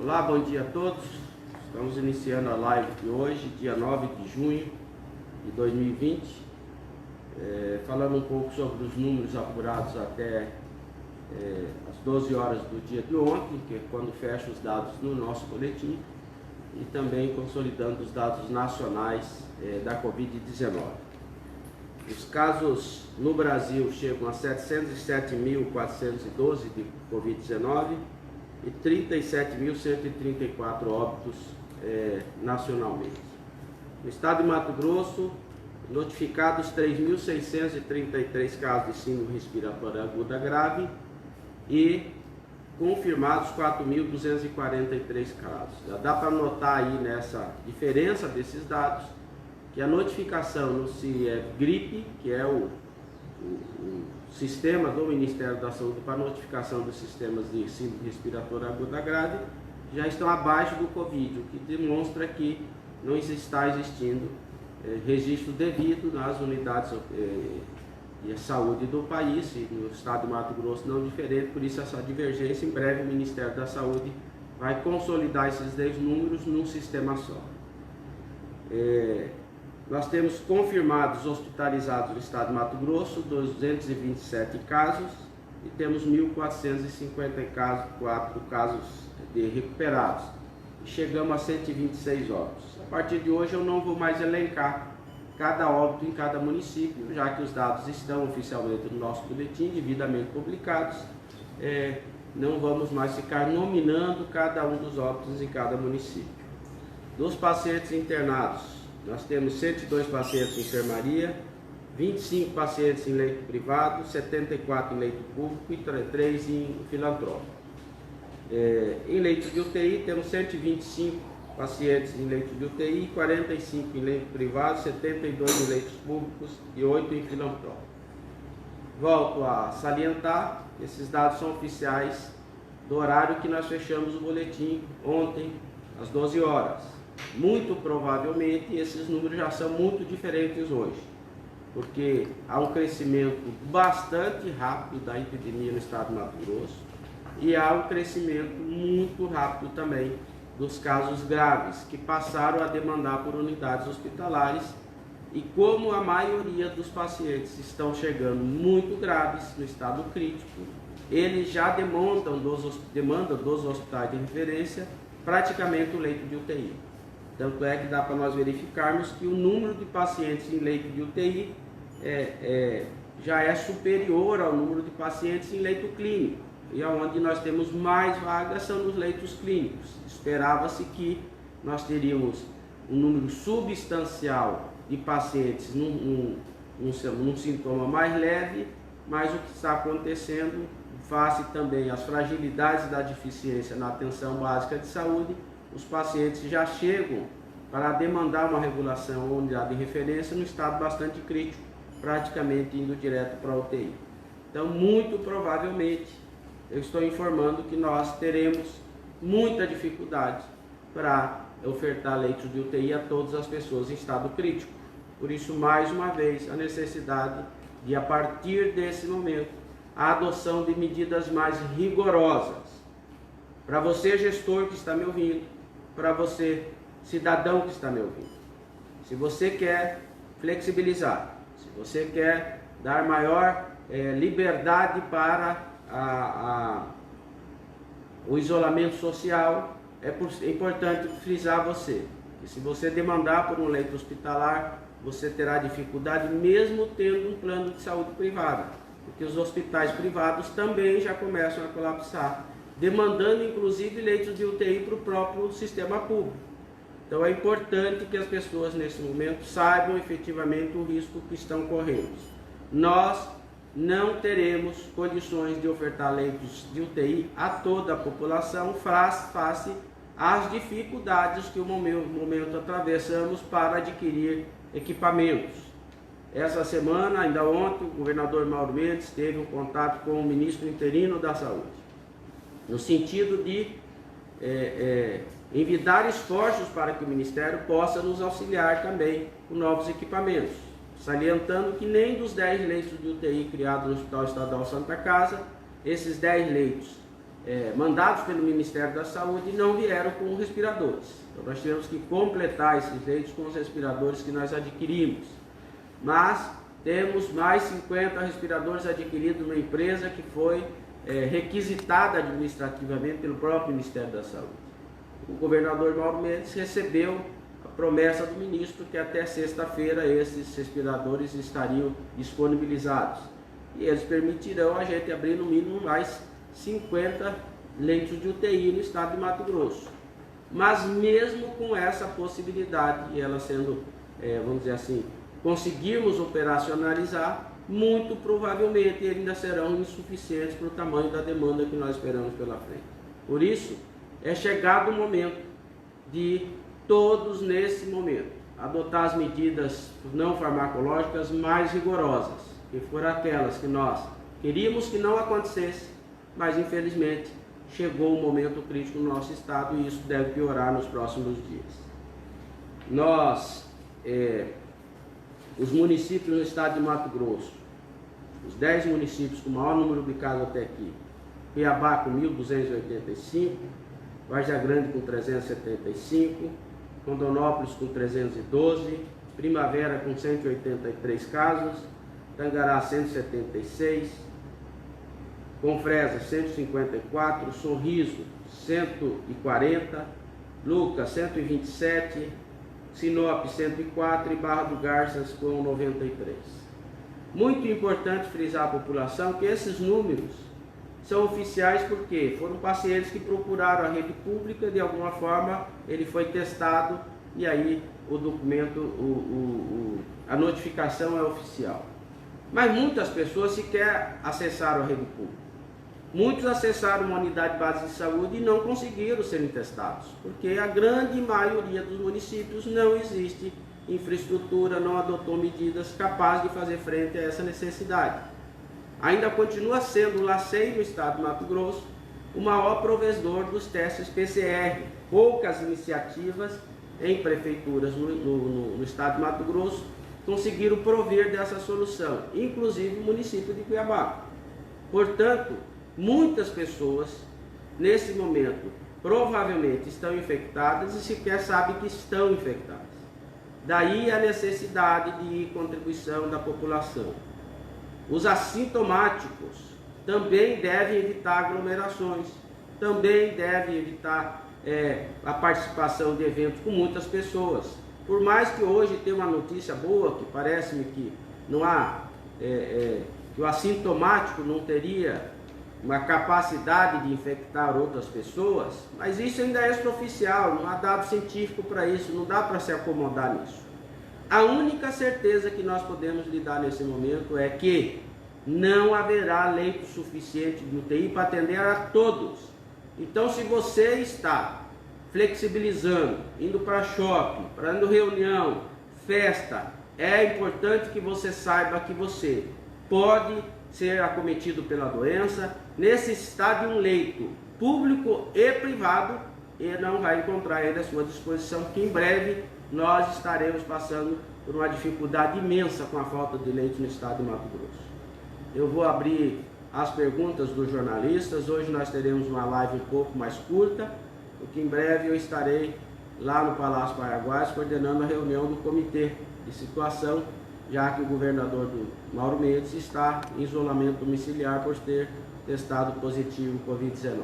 Olá, bom dia a todos. Estamos iniciando a live de hoje, dia 9 de junho de 2020, falando um pouco sobre os números apurados até as 12 horas do dia de ontem, que é quando fecha os dados no nosso boletim, e também consolidando os dados nacionais da Covid-19. Os casos no Brasil chegam a 707.412 de Covid-19 e 37.134 óbitos nacionalmente. No estado de Mato Grosso, notificados 3.633 casos de síndrome respiratória aguda grave e confirmados 4.243 casos. Já dá para notar aí nessa diferença desses dados que a notificação no CIE-GRIPE, que é o sistema do Ministério da Saúde para notificação dos sistemas de síndrome respiratória aguda grave, já estão abaixo do Covid, o que demonstra que não está existindo registro devido nas unidades de saúde do país, e no estado de Mato Grosso não diferente, por isso essa divergência. Em breve o Ministério da Saúde vai consolidar esses 10 números num sistema só. Nós temos confirmados hospitalizados no estado de Mato Grosso 227 casos e temos 1.454 casos de recuperados. E chegamos a 126 óbitos. A partir de hoje eu não vou mais elencar cada óbito em cada município, já que os dados estão oficialmente no nosso boletim, devidamente publicados. Não vamos mais ficar nominando cada um dos óbitos em cada município. Dos pacientes internados, nós temos 102 pacientes em enfermaria, 25 pacientes em leito privado, 74 em leito público e 3 em filantrópico. Em leito de UTI, temos 125 pacientes em leito de UTI, 45 em leito privado, 72 em leitos públicos e 8 em filantrópico. Volto a salientar, esses dados são oficiais do horário que nós fechamos o boletim ontem, às 12 horas. Muito provavelmente esses números já são muito diferentes hoje, porque há um crescimento bastante rápido da epidemia no estado de Mato Grosso e há um crescimento muito rápido também dos casos graves, que passaram a demandar por unidades hospitalares, e como a maioria dos pacientes estão chegando muito graves no estado crítico, eles já demandam dos hospitais de referência praticamente o leito de UTI. Tanto é que dá para nós verificarmos que o número de pacientes em leito de UTI já é superior ao número de pacientes em leito clínico. E onde nós temos mais vagas são nos leitos clínicos. Esperava-se que nós teríamos um número substancial de pacientes num sintoma mais leve, mas o que está acontecendo, face também às fragilidades da deficiência na atenção básica de saúde, os pacientes já chegam para demandar uma regulação ou unidade de referência no estado bastante crítico, praticamente indo direto para a UTI. Então, muito provavelmente, eu estou informando que nós teremos muita dificuldade para ofertar leitos de UTI a todas as pessoas em estado crítico. Por isso, mais uma vez, a necessidade de, a partir desse momento, a adoção de medidas mais rigorosas. Para você, gestor que está me ouvindo, para você, cidadão que está me ouvindo. Se você quer flexibilizar, se você quer dar maior liberdade para o isolamento social, é importante frisar você, que se você demandar por um leito hospitalar, você terá dificuldade mesmo tendo um plano de saúde privada, porque os hospitais privados também já começam a colapsar, demandando inclusive leitos de UTI para o próprio sistema público. Então é importante que as pessoas nesse momento saibam efetivamente o risco que estão correndo. Nós não teremos condições de ofertar leitos de UTI a toda a população face às dificuldades que o momento atravessamos para adquirir equipamentos. Essa semana, ainda ontem, o governador Mauro Mendes teve um contato com o ministro interino da Saúde, no sentido de envidar esforços para que o Ministério possa nos auxiliar também com novos equipamentos. salientando que nem dos 10 leitos de UTI criados no Hospital Estadual Santa Casa, esses 10 leitos mandados pelo Ministério da Saúde não vieram com respiradores. Então nós tivemos que completar esses leitos com os respiradores que nós adquirimos. Mas temos mais 50 respiradores adquiridos numa empresa que foi requisitada administrativamente pelo próprio Ministério da Saúde. O governador Mauro Mendes recebeu a promessa do ministro que até sexta-feira esses respiradores estariam disponibilizados. E eles permitirão a gente abrir no mínimo mais 50 leitos de UTI no estado de Mato Grosso. Mas mesmo com essa possibilidade, ela sendo, vamos dizer assim, conseguirmos operacionalizar, muito provavelmente ainda serão insuficientes para o tamanho da demanda que nós esperamos pela frente. Por isso, é chegado o momento de todos, nesse momento, adotar as medidas não farmacológicas mais rigorosas, que foram aquelas que nós queríamos que não acontecesse, mas infelizmente chegou o momento crítico no nosso estado e isso deve piorar nos próximos dias. Nós, os municípios no estado de Mato Grosso, os 10 municípios com o maior número de casos até aqui, Cuiabá com 1.285, Várzea Grande com 375, Rondonópolis com 312, Primavera com 183 casos, Tangará 176, Confresa 154, Sorriso 140, Lucas 127, Sinop 104 e Barra do Garças com 93. Muito importante frisar à população que esses números são oficiais porque foram pacientes que procuraram a rede pública, de alguma forma ele foi testado e aí o documento, a notificação é oficial. Mas muitas pessoas sequer acessaram a rede pública. Muitos acessaram uma unidade básica de saúde e não conseguiram serem testados, porque a grande maioria dos municípios não existe infraestrutura, não adotou medidas capazes de fazer frente a essa necessidade. Ainda continua sendo o LACEI no estado de Mato Grosso o maior provedor dos testes PCR. Poucas iniciativas em prefeituras no estado de Mato Grosso conseguiram prover dessa solução, inclusive o município de Cuiabá. Portanto, muitas pessoas, nesse momento, provavelmente estão infectadas e sequer sabem que estão infectadas. Daí a necessidade de contribuição da população. Os assintomáticos também devem evitar aglomerações, também devem evitar a participação de eventos com muitas pessoas. Por mais que hoje tenha uma notícia boa, que parece-me que não há, que o assintomático não teria uma capacidade de infectar outras pessoas, mas isso ainda é extraoficial, não há dado científico para isso, não dá para se acomodar nisso. A única certeza que nós podemos lhe dar nesse momento é que não haverá leito suficiente de UTI para atender a todos. Então, se você está flexibilizando, indo para shopping, para indo reunião, festa, é importante que você saiba que você pode ser acometido pela doença, necessitar de um leito público e privado e não vai encontrar ele à sua disposição, que em breve nós estaremos passando por uma dificuldade imensa com a falta de leitos no estado de Mato Grosso. Eu vou abrir as perguntas dos jornalistas. Hoje nós teremos uma live um pouco mais curta, porque em breve eu estarei lá no Palácio Paraguai coordenando a reunião do comitê de situação, já que o governador Mauro Mendes está em isolamento domiciliar por ter testado positivo Covid-19.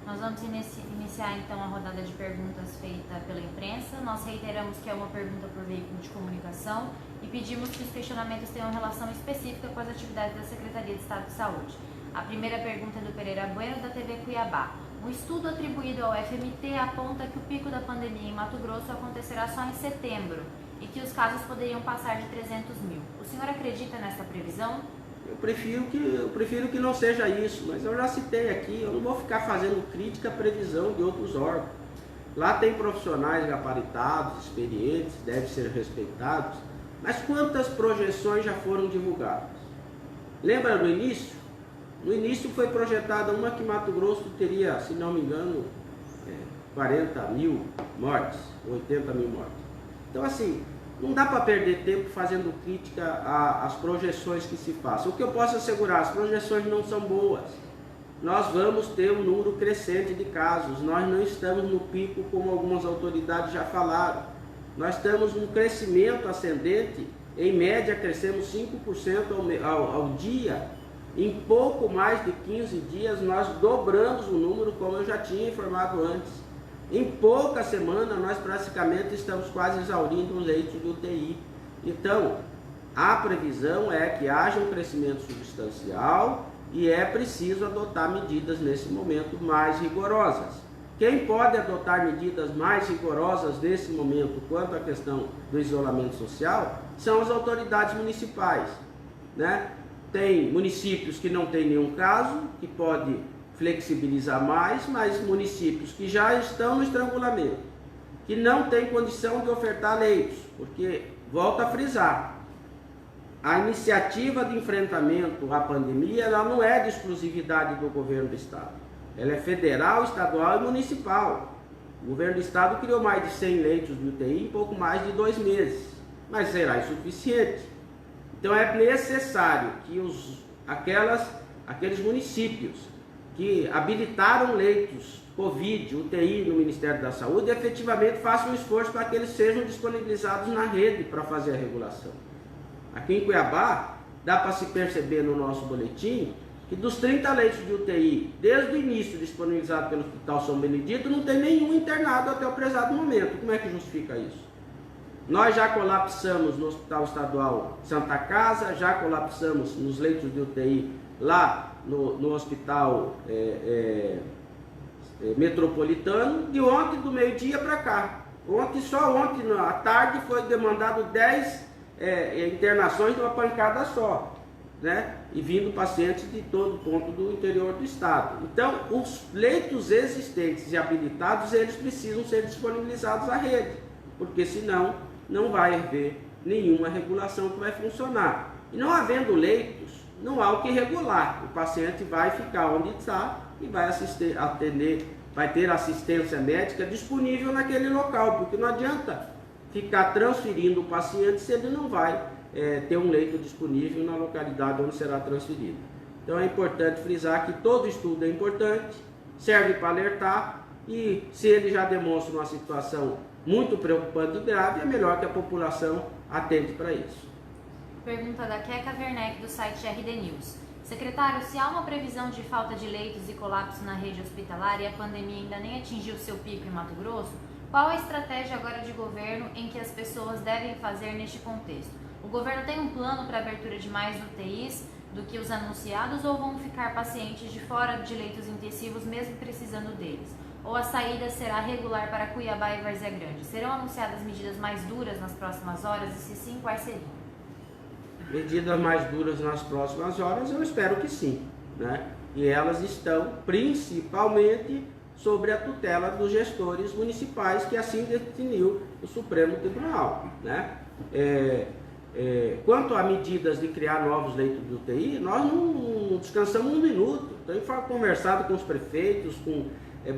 Nós vamos iniciar então a rodada de perguntas feita pela imprensa. Nós reiteramos que é uma pergunta por veículo de comunicação e pedimos que os questionamentos tenham relação específica com as atividades da Secretaria de Estado de Saúde. A primeira pergunta é do Pereira Bueno, da TV Cuiabá. Um estudo atribuído ao FMT aponta que o pico da pandemia em Mato Grosso acontecerá só em setembro e que os casos poderiam passar de 300 mil. O senhor acredita nessa previsão? Eu prefiro que não seja isso, mas eu já citei aqui, eu não vou ficar fazendo crítica à previsão de outros órgãos. Lá tem profissionais gabaritados, experientes, devem ser respeitados, mas quantas projeções já foram divulgadas? Lembra no início? No início foi projetada uma que Mato Grosso teria, se não me engano, 40 mil mortes, 80 mil mortes. Então assim, não dá para perder tempo fazendo crítica às projeções que se façam. O que eu posso assegurar, as projeções não são boas. Nós vamos ter um número crescente de casos, nós não estamos no pico como algumas autoridades já falaram. Nós estamos num crescimento ascendente, em média crescemos 5% ao dia. Em pouco mais de 15 dias nós dobramos o número, como eu já tinha informado antes. Em poucas semanas nós praticamente estamos quase exaurindo os leitos de UTI. Então, a previsão é que haja um crescimento substancial e é preciso adotar medidas nesse momento mais rigorosas. Quem pode adotar medidas mais rigorosas nesse momento quanto à questão do isolamento social são as autoridades municipais, né? Tem municípios que não tem nenhum caso, que pode flexibilizar mais, mas municípios que já estão no estrangulamento, que não tem condição de ofertar leitos, porque, volto a frisar, a iniciativa de enfrentamento à pandemia ela não é de exclusividade do governo do estado. Ela é federal, estadual e municipal. O governo do estado criou mais de 100 leitos de UTI em pouco mais de 2 meses, mas será insuficiente. Então é necessário que aqueles municípios que habilitaram leitos Covid, UTI no Ministério da Saúde, efetivamente façam um esforço para que eles sejam disponibilizados na rede para fazer a regulação. Aqui em Cuiabá, dá para se perceber no nosso boletim que dos 30 leitos de UTI, desde o início disponibilizado pelo Hospital São Benedito, não tem nenhum internado até o prezado momento. Como é que justifica isso? Nós já colapsamos no Hospital Estadual Santa Casa, já colapsamos nos leitos de UTI lá no Hospital Metropolitano, de ontem do meio-dia para cá. Só ontem à tarde foi demandado 10 internações de uma pancada só, né? E vindo pacientes de todo ponto do interior do estado. Então, os leitos existentes e habilitados, eles precisam ser disponibilizados à rede, porque senão não vai haver nenhuma regulação que vai funcionar. E não havendo leitos, não há o que regular. O paciente vai ficar onde está e vai vai ter assistência médica disponível naquele local, porque não adianta ficar transferindo o paciente se ele não vai ter um leito disponível na localidade onde será transferido. Então é importante frisar que todo estudo é importante, serve para alertar, e se ele já demonstra uma situação muito preocupante e grave, é melhor que a população atente para isso. Pergunta da Keka Werneck, do site RD News. Secretário, se há uma previsão de falta de leitos e colapso na rede hospitalar e a pandemia ainda nem atingiu seu pico em Mato Grosso, qual a estratégia agora de governo em que as pessoas devem fazer neste contexto? O governo tem um plano para a abertura de mais UTIs do que os anunciados, ou vão ficar pacientes de fora de leitos intensivos mesmo precisando deles? Ou a saída será regular para Cuiabá e Várzea Grande? Serão anunciadas medidas mais duras nas próximas horas, e se sim, quais seriam? Medidas mais duras nas próximas horas, eu espero que sim, né? E elas estão principalmente sobre a tutela dos gestores municipais, que assim definiu o Supremo Tribunal, né? Quanto a medidas de criar novos leitos de UTI, nós não descansamos um minuto. Tenho conversado com os prefeitos,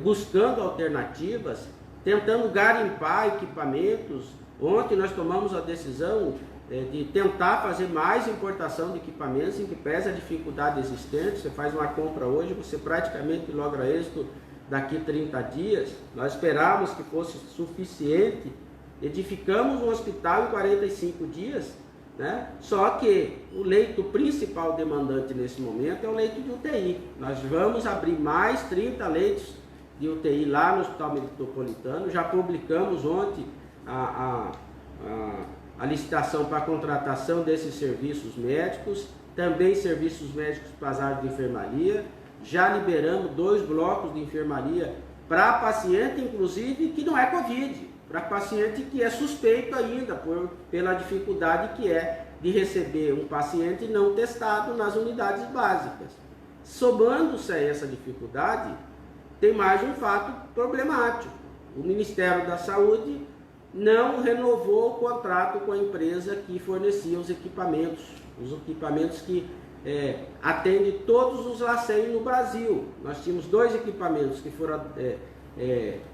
buscando alternativas, tentando garimpar equipamentos. Ontem nós tomamos a decisão de tentar fazer mais importação de equipamentos, em que pese a dificuldade existente. Você faz uma compra hoje, você praticamente logra êxito daqui 30 dias. Nós esperávamos que fosse suficiente, edificamos um hospital em 45 dias, né? Só que o leito principal demandante nesse momento é o leito de UTI. Nós vamos abrir mais 30 leitos de UTI lá no Hospital Metropolitano. Já publicamos ontem a licitação para a contratação desses serviços médicos, também serviços médicos para as áreas de enfermaria. Já liberamos 2 blocos de enfermaria para paciente, inclusive, que não é Covid, para paciente que é suspeito ainda, pela dificuldade que é de receber um paciente não testado nas unidades básicas. Somando-se a essa dificuldade, tem mais um fato problemático. O Ministério da Saúde não renovou o contrato com a empresa que fornecia os equipamentos que atendem todos os LACEN no Brasil. Nós tínhamos 2 equipamentos que foram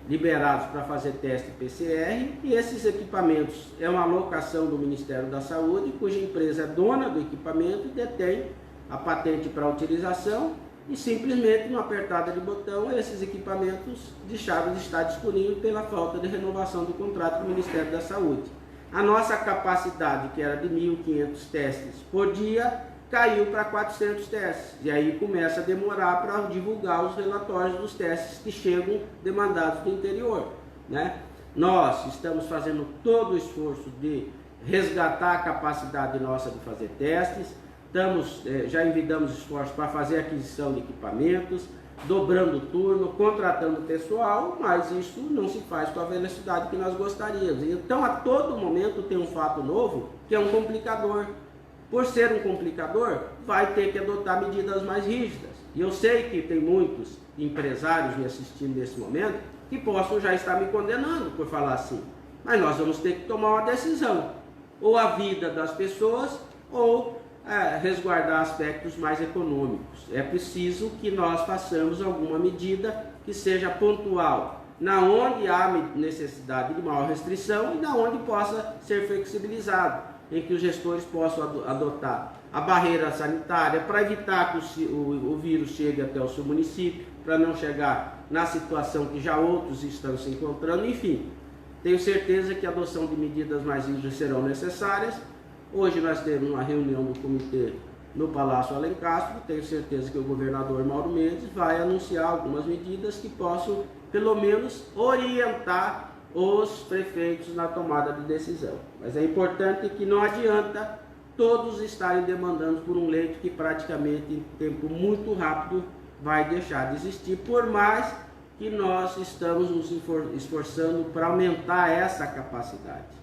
liberados para fazer teste PCR, e esses equipamentos é uma alocação do Ministério da Saúde, cuja empresa é dona do equipamento e detém a patente para utilização, e simplesmente, numa apertada de botão, esses equipamentos deixaram de estar disponíveis pela falta de renovação do contrato do Ministério da Saúde. A nossa capacidade, que era de 1.500 testes por dia, caiu para 400 testes. E aí começa a demorar para divulgar os relatórios dos testes que chegam demandados do interior, né? Nós estamos fazendo todo o esforço de resgatar a capacidade nossa de fazer testes. Já envidamos esforços para fazer aquisição de equipamentos, dobrando o turno, contratando pessoal, mas isso não se faz com a velocidade que nós gostaríamos. Então, a todo momento tem um fato novo, que é um complicador. Por ser um complicador, vai ter que adotar medidas mais rígidas. E eu sei que tem muitos empresários me assistindo nesse momento que possam já estar me condenando por falar assim. Mas nós vamos ter que tomar uma decisão. Ou a vida das pessoas, ou resguardar aspectos mais econômicos. É preciso que nós façamos alguma medida que seja pontual, na onde há necessidade de maior restrição e na onde possa ser flexibilizado, em que os gestores possam adotar a barreira sanitária para evitar que o vírus chegue até o seu município, para não chegar na situação que já outros estão se encontrando. Enfim, tenho certeza que a adoção de medidas mais rígidas serão necessárias. Hoje nós temos uma reunião do comitê no Palácio Alencastro. Tenho certeza que o governador Mauro Mendes vai anunciar algumas medidas que possam, pelo menos, orientar os prefeitos na tomada de decisão. Mas é importante que não adianta todos estarem demandando por um leito que praticamente em tempo muito rápido vai deixar de existir, por mais que nós estamos nos esforçando para aumentar essa capacidade.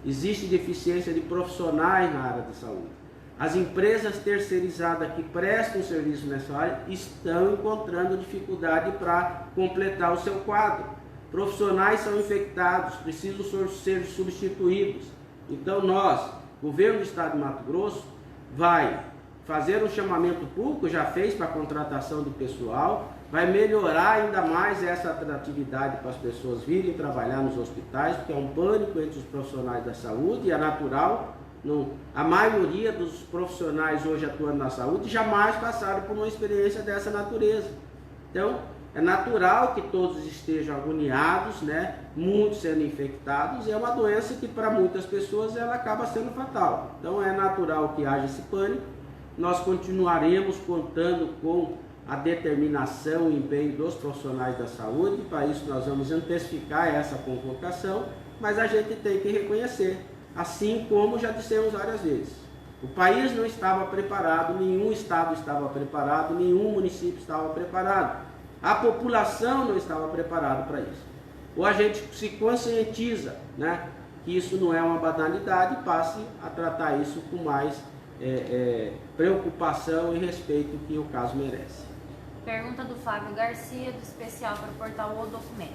Existe deficiência de profissionais na área da saúde. As empresas terceirizadas que prestam serviço nessa área estão encontrando dificuldade para completar o seu quadro. Profissionais são infectados, precisam ser substituídos. Então nós, governo do Estado de Mato Grosso, vai fazer um chamamento público, já fez para a contratação de pessoal, vai melhorar ainda mais essa atratividade para as pessoas virem trabalhar nos hospitais, porque é um pânico entre os profissionais da saúde, e é natural. A maioria dos profissionais hoje atuando na saúde jamais passaram por uma experiência dessa natureza. Então, é natural que todos estejam agoniados, né? Muitos sendo infectados, e é uma doença que para muitas pessoas ela acaba sendo fatal. Então, é natural que haja esse pânico. Nós continuaremos contando com a determinação e empenho dos profissionais da saúde. Para isso nós vamos intensificar essa convocação, mas a gente tem que reconhecer, assim como já dissemos várias vezes, o país não estava preparado, nenhum estado estava preparado, nenhum município estava preparado, a população não estava preparada para isso. Ou a gente se conscientiza, né, que isso não é uma banalidade, e passe a tratar isso com mais preocupação e respeito que o caso merece. Pergunta do Flávio Garcia, do Especial para o portal O Documento.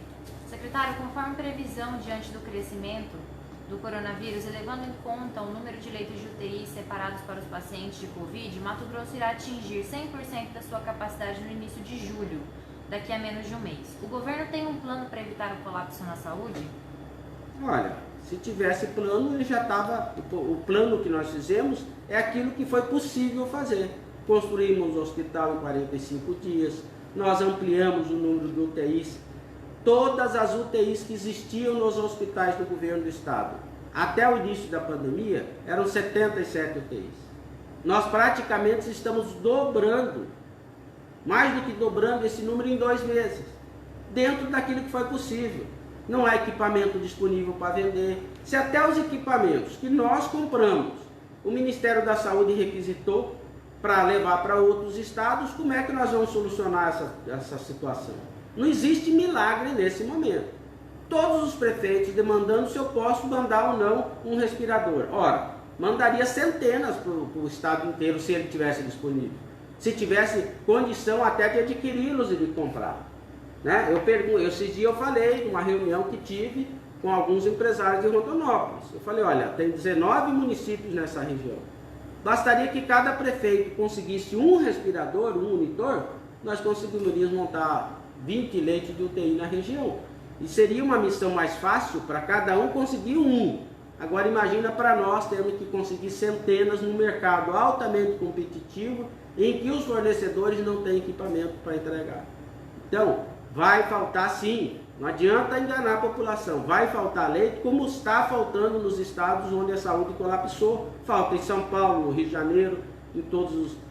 Secretário, conforme previsão diante do crescimento do coronavírus e levando em conta o número de leitos de UTI separados para os pacientes de Covid, Mato Grosso irá atingir 100% da sua capacidade no início de julho, daqui a menos de um mês. O governo tem um plano para evitar o colapso na saúde? Olha, se tivesse plano, ele já estava. O plano que nós fizemos é aquilo que foi possível fazer. Construímos o hospital em 45 dias, nós ampliamos o número de UTIs. Todas as UTIs que existiam nos hospitais do governo do estado, até o início da pandemia, eram 77 UTIs. Nós praticamente estamos dobrando, mais do que dobrando esse número em 2 meses, dentro daquilo que foi possível. Não há equipamento disponível para vender. Se até os equipamentos que nós compramos, o Ministério da Saúde requisitou para levar para outros estados, como é que nós vamos solucionar essa situação? Não existe milagre nesse momento. Todos os prefeitos demandando se eu posso mandar ou não um respirador. Ora, mandaria centenas para o estado inteiro se ele tivesse disponível. Se tivesse condição até de adquiri-los e de comprar. Né? Esses dias eu falei numa reunião que tive com alguns empresários de Rondonópolis. Eu falei, olha, tem 19 municípios nessa região. Bastaria que cada prefeito conseguisse um respirador, um monitor, nós conseguiríamos montar 20 leitos de UTI na região. E seria uma missão mais fácil para cada um conseguir um. Agora imagina para nós termos que conseguir centenas num mercado altamente competitivo em que os fornecedores não têm equipamento para entregar. Então, vai faltar sim, não adianta enganar a população, vai faltar leito como está faltando nos estados onde a saúde colapsou. Falta em São Paulo, no Rio de Janeiro, em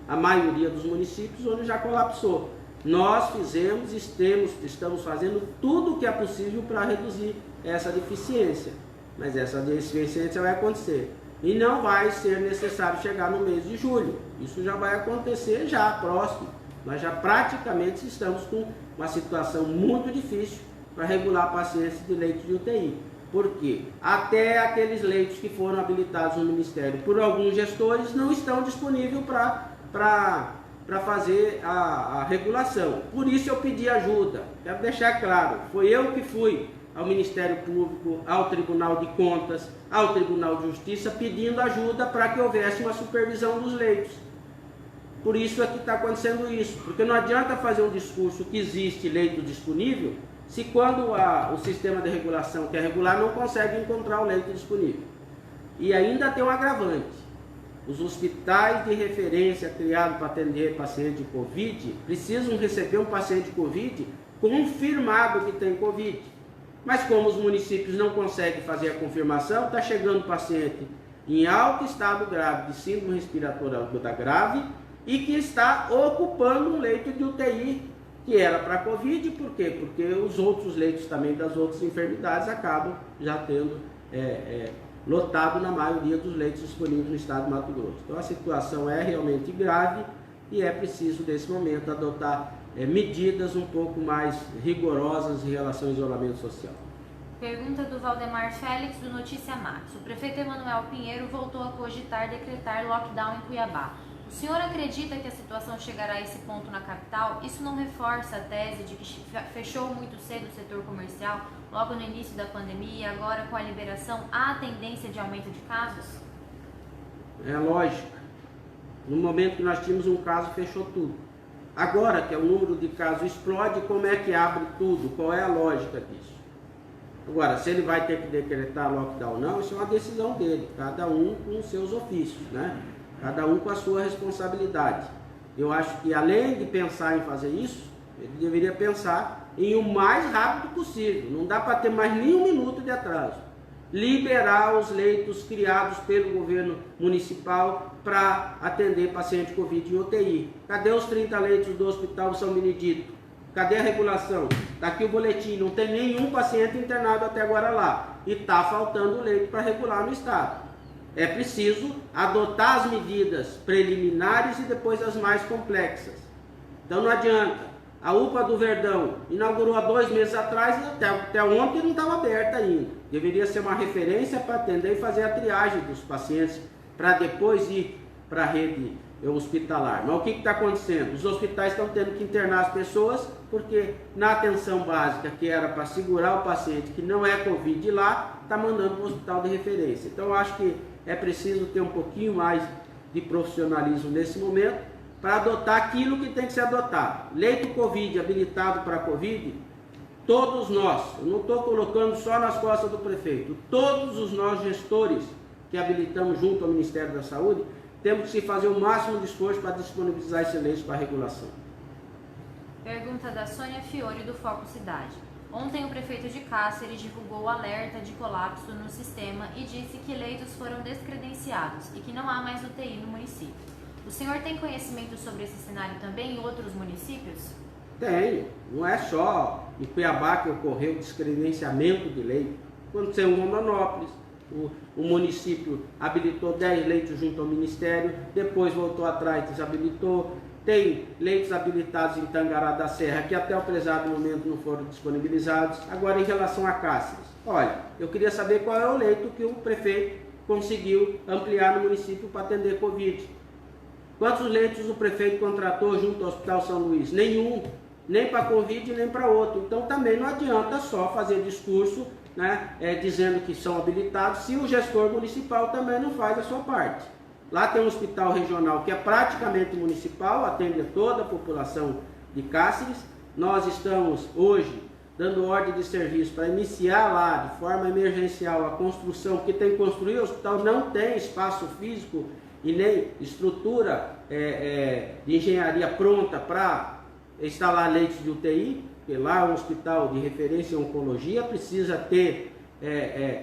a maioria dos municípios onde já colapsou. Nós fizemos, estamos fazendo tudo o que é possível para reduzir essa deficiência. Mas essa deficiência vai acontecer. E não vai ser necessário chegar no mês de julho. Isso já vai acontecer já próximo. Nós já praticamente estamos com uma situação muito difícil para regular pacientes de leitos de UTI. Por quê? Até aqueles leitos que foram habilitados no Ministério por alguns gestores não estão disponíveis para fazer a regulação. Por isso eu pedi ajuda. Quero deixar claro, foi eu que fui ao Ministério Público, ao Tribunal de Contas, ao Tribunal de Justiça, pedindo ajuda para que houvesse uma supervisão dos leitos. Por isso é que está acontecendo isso, porque não adianta fazer um discurso que existe leito disponível, se quando o sistema de regulação quer regular não consegue encontrar o leito disponível. E ainda tem um agravante. Os hospitais de referência criados para atender paciente de Covid precisam receber um paciente de Covid confirmado que tem Covid. Mas como os municípios não conseguem fazer a confirmação, está chegando paciente em alto estado grave de síndrome respiratória aguda grave e que está ocupando um leito de UTI que era para Covid. Por quê? Porque os outros leitos também das outras enfermidades acabam já tendo lotado na maioria dos leitos disponíveis no estado de Mato Grosso. Então a situação é realmente grave e é preciso, nesse momento, adotar medidas um pouco mais rigorosas em relação ao isolamento social. Pergunta do Valdemar Félix, do Notícia Max. O prefeito Emanuel Pinheiro voltou a cogitar decretar lockdown em Cuiabá. O senhor acredita que a situação chegará a esse ponto na capital? Isso não reforça a tese de que fechou muito cedo o setor comercial, logo no início da pandemia, e agora com a liberação há tendência de aumento de casos? É lógico. No momento que nós tínhamos um caso, fechou tudo. Agora que o número de casos explode, como é que abre tudo? Qual é a lógica disso? Agora, se ele vai ter que decretar lockdown ou não, isso é uma decisão dele, cada um com os seus ofícios, né? Cada um com a sua responsabilidade. Eu acho que além de pensar em fazer isso, ele deveria pensar em o mais rápido possível. Não dá para ter mais nem um minuto de atraso. Liberar os leitos criados pelo governo municipal para atender paciente Covid em UTI. Cadê os 30 leitos do Hospital São Benedito? Cadê a regulação? Está aqui o boletim, não tem nenhum paciente internado até agora lá. E está faltando leito para regular no estado. É preciso adotar as medidas preliminares e depois as mais complexas. Então não adianta. A UPA do Verdão inaugurou há 2 meses atrás e até ontem não estava aberta ainda. Deveria ser uma referência para atender e fazer a triagem dos pacientes para depois ir para a rede hospitalar. Mas o que está acontecendo? Os hospitais estão tendo que internar as pessoas porque na atenção básica, que era para segurar o paciente que não é Covid lá, está mandando para o hospital de referência. Então eu acho que é preciso ter um pouquinho mais de profissionalismo nesse momento para adotar aquilo que tem que ser adotado. Leito Covid habilitado para Covid, todos nós, eu não estou colocando só nas costas do prefeito, todos os nós gestores que habilitamos junto ao Ministério da Saúde, temos que fazer o máximo de esforço para disponibilizar esse leite para regulação. Pergunta da Sônia Fiore, do Foco Cidade. Ontem o prefeito de Cáceres divulgou o alerta de colapso no sistema e disse que leitos foram descredenciados e que não há mais UTI no município. O senhor tem conhecimento sobre esse cenário também em outros municípios? Tenho. Não é só em Cuiabá que ocorreu o descredenciamento de leito. Aconteceu em Rondonópolis. O município habilitou 10 leitos junto ao Ministério, depois voltou atrás e desabilitou. Tem leitos habilitados em Tangará da Serra, que até o prezado momento não foram disponibilizados. Agora, em relação a Cáceres, olha, eu queria saber qual é o leito que o prefeito conseguiu ampliar no município para atender Covid. Quantos leitos o prefeito contratou junto ao Hospital São Luís? Nenhum, nem para Covid, nem para outro. Então também não adianta só fazer discurso, né, dizendo que são habilitados, se o gestor municipal também não faz a sua parte. Lá tem um hospital regional que é praticamente municipal, atende toda a população de Cáceres, nós estamos hoje dando ordem de serviço para iniciar lá de forma emergencial a construção, porque tem que construir, o hospital não tem espaço físico e nem estrutura de engenharia pronta para instalar leitos de UTI, porque lá é um hospital de referência em oncologia, precisa ter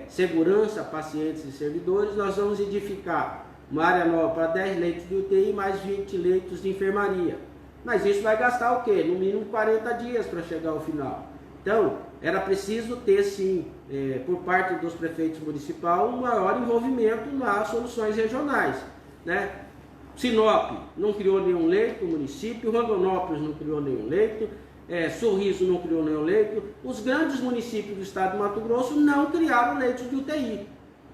segurança, pacientes e servidores. Nós vamos edificar uma área nova para 10 leitos de UTI mais 20 leitos de enfermaria. Mas isso vai gastar o quê? No mínimo 40 dias para chegar ao final. Então, era preciso ter sim, por parte dos prefeitos municipais, um maior envolvimento nas soluções regionais, né? Sinop não criou nenhum leito, o município, Rondonópolis não criou nenhum leito, Sorriso não criou nenhum leito, os grandes municípios do estado de Mato Grosso não criaram leitos de UTI.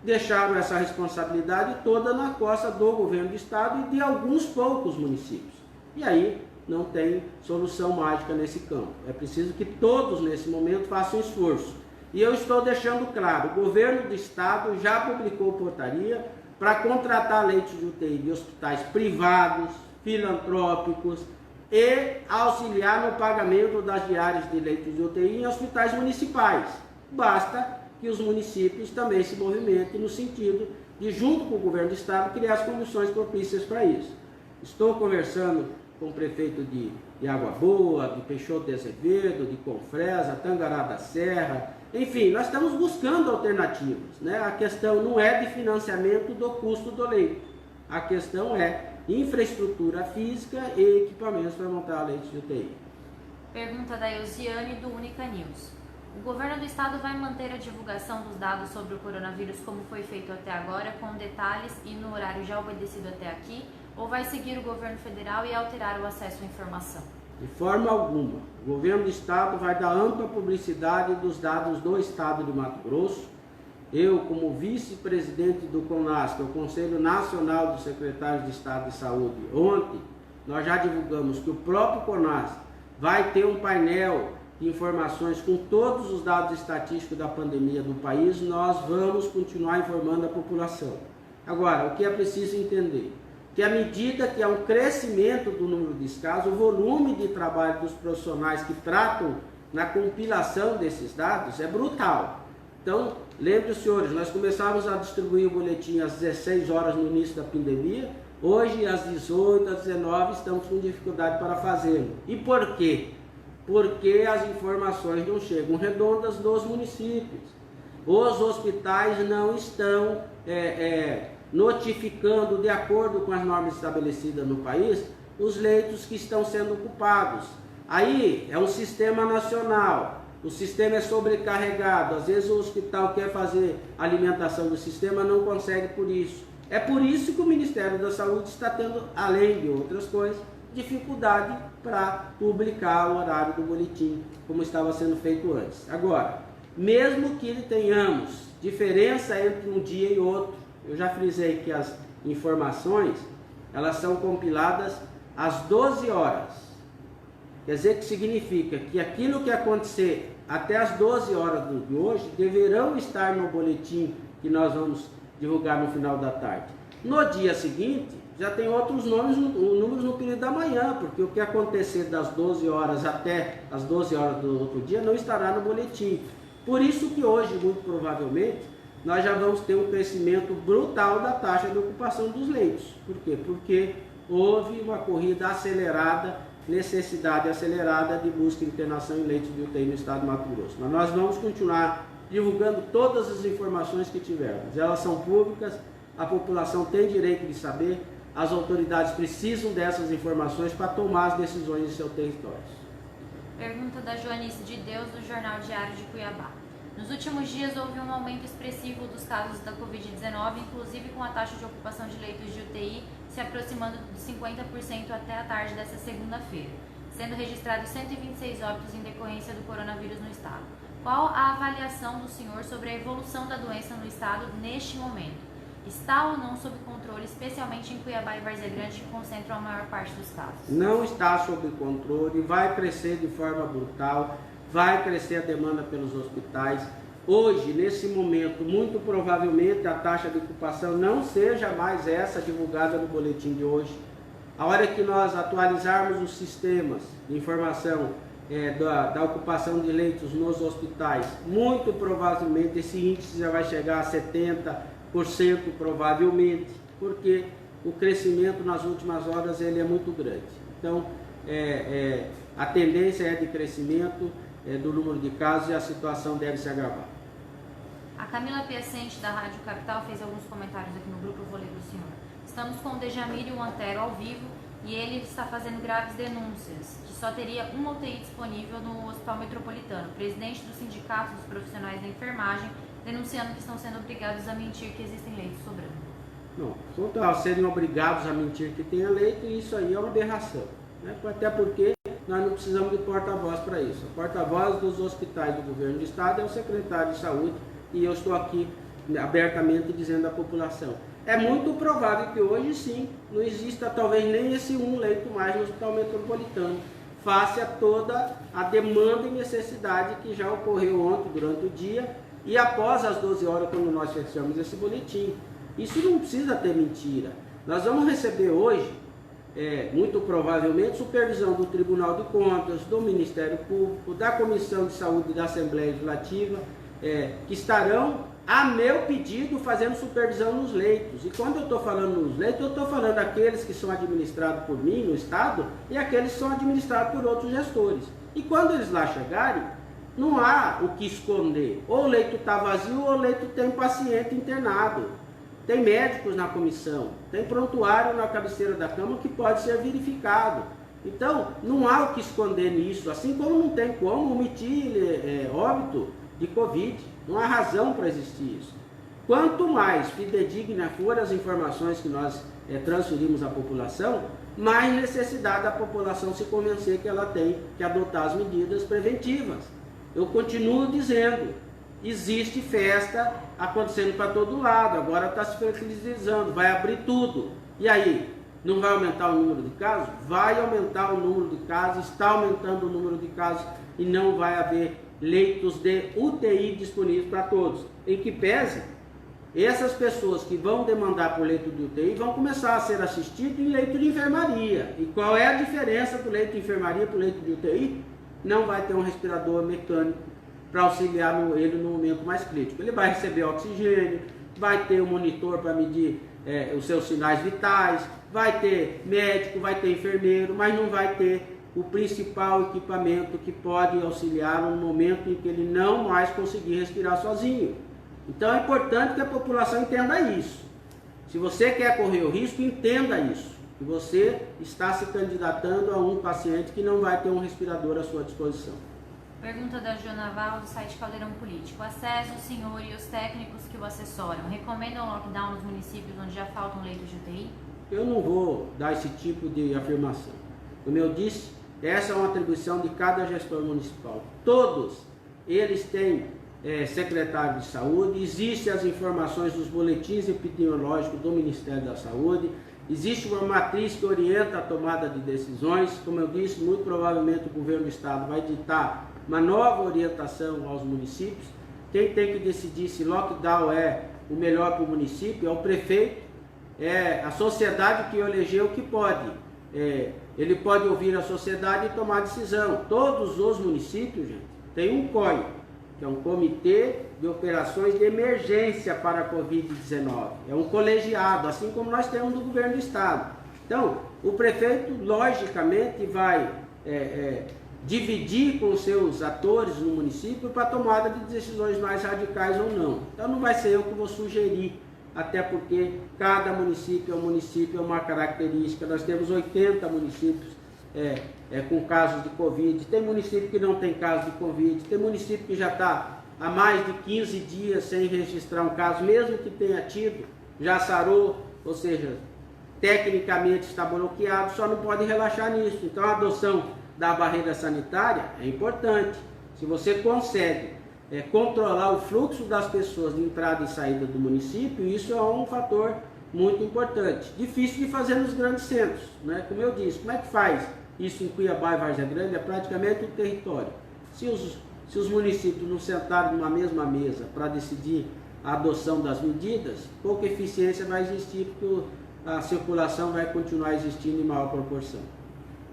Deixaram essa responsabilidade toda na costa do governo do estado e de alguns poucos municípios. E aí não tem solução mágica nesse campo. É preciso que todos nesse momento façam esforço. E eu estou deixando claro, o governo do estado já publicou portaria para contratar leitos de UTI de hospitais privados, filantrópicos e auxiliar no pagamento das diárias de leitos de UTI em hospitais municipais. Basta que os municípios também se movimentem no sentido de, junto com o governo do estado, criar as condições propícias para isso. Estou conversando com o prefeito de Água Boa, de Peixoto de Azevedo, de Confresa, Tangará da Serra, enfim, nós estamos buscando alternativas, né? A questão não é de financiamento do custo do leito, a questão é infraestrutura física e equipamentos para montar leitos de UTI. Pergunta da Elziane do Única News. O governo do estado vai manter a divulgação dos dados sobre o coronavírus como foi feito até agora, com detalhes e no horário já obedecido até aqui, ou vai seguir o governo federal e alterar o acesso à informação? De forma alguma. O governo do estado vai dar ampla publicidade dos dados do estado de Mato Grosso. Eu, como vice-presidente do CONAS, que é o Conselho Nacional dos Secretários de Estado de Saúde, ontem nós já divulgamos que o próprio CONAS vai ter um painel de informações com todos os dados estatísticos da pandemia do país. Nós vamos continuar informando a população. Agora, o que é preciso entender? Que à medida que há um crescimento do número de casos, o volume de trabalho dos profissionais que tratam na compilação desses dados é brutal. Então, lembre, senhores, nós começamos a distribuir o boletim às 16 horas no início da pandemia, hoje às 18, às 19 estamos com dificuldade para fazê-lo. E por quê? Porque as informações não chegam redondas dos municípios. Os hospitais não estão notificando, de acordo com as normas estabelecidas no país, os leitos que estão sendo ocupados. Aí é um sistema nacional, o sistema é sobrecarregado, às vezes o hospital quer fazer alimentação do sistema, não consegue por isso. É por isso que o Ministério da Saúde está tendo, além de outras coisas, dificuldade para publicar o horário do boletim, como estava sendo feito antes. Agora, mesmo que tenhamos diferença entre um dia e outro, eu já frisei que as informações, elas são compiladas às 12 horas. Quer dizer que significa que aquilo que acontecer até as 12 horas de hoje, deverão estar no boletim que nós vamos divulgar no final da tarde. No dia seguinte, já tem outros números no período da manhã, porque o que acontecer das 12 horas até as 12 horas do outro dia não estará no boletim. Por isso que hoje, muito provavelmente, nós já vamos ter um crescimento brutal da taxa de ocupação dos leitos. Por quê? Porque houve uma corrida acelerada, necessidade acelerada de busca e internação em leitos de UTI no estado de Mato Grosso. Mas nós vamos continuar divulgando todas as informações que tivermos. Elas são públicas, a população tem direito de saber, as autoridades precisam dessas informações para tomar as decisões em seus territórios. Pergunta da Joanice de Deus, do Jornal Diário de Cuiabá. Nos últimos dias houve um aumento expressivo dos casos da Covid-19, inclusive com a taxa de ocupação de leitos de UTI se aproximando de 50% até a tarde desta segunda-feira, sendo registrados 126 óbitos em decorrência do coronavírus no estado. Qual a avaliação do senhor sobre a evolução da doença no estado neste momento? Está ou não sob controle, especialmente em Cuiabá e Várzea Grande, que concentram a maior parte dos casos? Não está sob controle, vai crescer de forma brutal, vai crescer a demanda pelos hospitais. Hoje, nesse momento, muito provavelmente a taxa de ocupação não seja mais essa divulgada no boletim de hoje. A hora que nós atualizarmos os sistemas de informação da ocupação de leitos nos hospitais, muito provavelmente esse índice já vai chegar a 70% provavelmente, porque o crescimento nas últimas horas ele é muito grande. Então, a tendência é de crescimento do número de casos e a situação deve se agravar. A Camila Piacente, da Rádio Capital, fez alguns comentários aqui no grupo, eu vou ler do senhor. Estamos com o Dejamir e o Antero ao vivo e ele está fazendo graves denúncias, que só teria uma UTI disponível no Hospital Metropolitano. O presidente do Sindicato dos Profissionais da Enfermagem denunciando que estão sendo obrigados a mentir que existem leitos sobrando. Não, quanto a serem obrigados a mentir que tenha leito, isso aí é uma aberração, né? Até porque nós não precisamos de porta-voz para isso. O porta-voz dos hospitais do governo do estado é o secretário de saúde e eu estou aqui abertamente dizendo à população. É muito provável que hoje sim não exista talvez nem esse um leito mais no Hospital Metropolitano, face a toda a demanda e necessidade que já ocorreu ontem durante o dia e após as 12 horas quando nós fechamos esse boletim. Isso não precisa ter mentira. Nós vamos receber hoje, muito provavelmente, supervisão do Tribunal de Contas, do Ministério Público, da Comissão de Saúde da Assembleia Legislativa, que estarão, a meu pedido, fazendo supervisão nos leitos. E quando eu estou falando nos leitos, eu estou falando daqueles que são administrados por mim, no Estado, e aqueles que são administrados por outros gestores. E quando eles lá chegarem, não há o que esconder. Ou o leito está vazio, ou o leito tem paciente internado. Tem médicos na comissão, tem prontuário na cabeceira da cama que pode ser verificado. Então, não há o que esconder nisso, assim como não tem como omitir óbito de Covid. Não há razão para existir isso. Quanto mais fidedigna forem as informações que nós transferimos à população, mais necessidade da população se convencer que ela tem que adotar as medidas preventivas. Eu continuo dizendo, existe festa acontecendo para todo lado, agora está se flexibilizando, vai abrir tudo. E aí, não vai aumentar o número de casos? Vai aumentar o número de casos, está aumentando o número de casos e não vai haver leitos de UTI disponíveis para todos. Em que pese, essas pessoas que vão demandar por leito de UTI vão começar a ser assistidos em leito de enfermaria. E qual é a diferença do leito de enfermaria para o leito de UTI? Não vai ter um respirador mecânico para auxiliar ele no momento mais crítico. Ele vai receber oxigênio, vai ter um monitor para medir os seus sinais vitais, vai ter médico, vai ter enfermeiro, mas não vai ter o principal equipamento que pode auxiliar no momento em que ele não mais conseguir respirar sozinho. Então é importante que a população entenda isso. Se você quer correr o risco, entenda isso. Que você está se candidatando a um paciente que não vai ter um respirador à sua disposição. Pergunta da Joana Val, do site Caldeirão Político. A SES, o senhor e os técnicos que o assessoram recomendam lockdown nos municípios onde já faltam leitos de UTI? Eu não vou dar esse tipo de afirmação. Como eu disse, essa é uma atribuição de cada gestor municipal. Todos eles têm secretário de saúde, existem as informações dos boletins epidemiológicos do Ministério da Saúde, existe uma matriz que orienta a tomada de decisões. Como eu disse, muito provavelmente o governo do estado vai ditar uma nova orientação aos municípios. Quem tem que decidir se lockdown é o melhor para o município é o prefeito, é a sociedade que elegeu que pode. Ele pode ouvir a sociedade e tomar decisão. Todos os municípios, gente, tem um COI, que é um Comitê de Operações de Emergência para a Covid-19. É um colegiado, assim como nós temos no governo do estado. Então, o prefeito, logicamente, vai dividir com os seus atores no município para a tomada de decisões mais radicais ou não. Então, não vai ser eu que vou sugerir, até porque cada município é uma característica. Nós temos 80 municípios com casos de Covid, tem município que não tem caso de Covid, tem município que já está há mais de 15 dias sem registrar um caso, mesmo que tenha tido, já sarou, ou seja, tecnicamente está bloqueado, só não pode relaxar nisso. Então a adoção da barreira sanitária é importante. Se você consegue controlar o fluxo das pessoas de entrada e saída do município, isso é um fator muito importante. Difícil de fazer nos grandes centros, né? Como eu disse, como é que faz isso em Cuiabá e Várzea Grande? É praticamente um território. Se os municípios não sentarem numa mesma mesa para decidir a adoção das medidas, pouca eficiência vai existir, porque a circulação vai continuar existindo em maior proporção.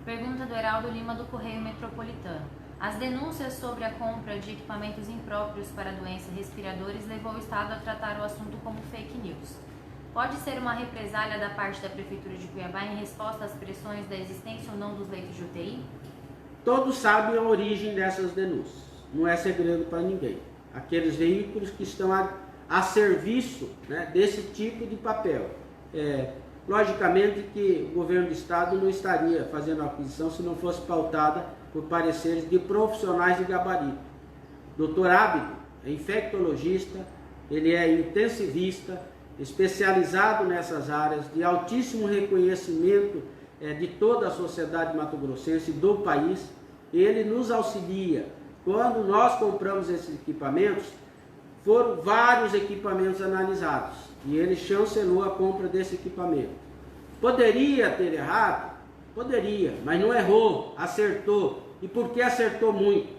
Pergunta do Heraldo Lima, do Correio Metropolitano. As denúncias sobre a compra de equipamentos impróprios para doenças respiradoras levou o Estado a tratar o assunto como fake news. Pode ser uma represália da parte da Prefeitura de Cuiabá em resposta às pressões da existência ou não dos leitos de UTI? Todos sabem a origem dessas denúncias, não é segredo para ninguém. Aqueles veículos que estão a serviço, né, desse tipo de papel. Logicamente que o governo do Estado não estaria fazendo a aquisição se não fosse pautada por pareceres de profissionais de gabarito. Dr. Ábido é infectologista, ele é intensivista, especializado nessas áreas, de altíssimo reconhecimento de toda a sociedade mato-grossense e do país. Ele nos auxilia. Quando nós compramos esses equipamentos, foram vários equipamentos analisados e ele chancelou a compra desse equipamento. Poderia ter errado? Poderia, mas não errou, acertou. E por que acertou muito?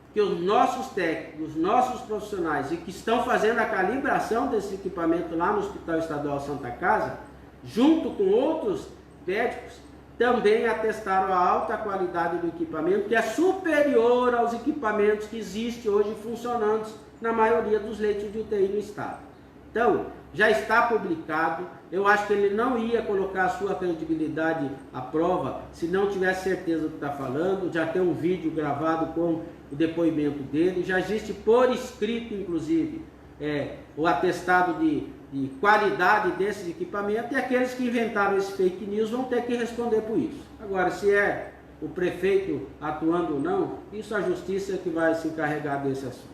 Porque os nossos técnicos, os nossos profissionais e que estão fazendo a calibração desse equipamento lá no Hospital Estadual Santa Casa, junto com outros médicos, também atestaram a alta qualidade do equipamento, que é superior aos equipamentos que existem hoje funcionando na maioria dos leitos de UTI no estado. Então, já está publicado. Eu acho que ele não ia colocar a sua credibilidade à prova se não tivesse certeza do que está falando. Já tem um vídeo gravado com o depoimento dele. Já existe por escrito, inclusive, o atestado de qualidade desses equipamentos, e aqueles que inventaram esse fake news vão ter que responder por isso. Agora, se é o prefeito atuando ou não, isso a justiça é que vai se encarregar desse assunto.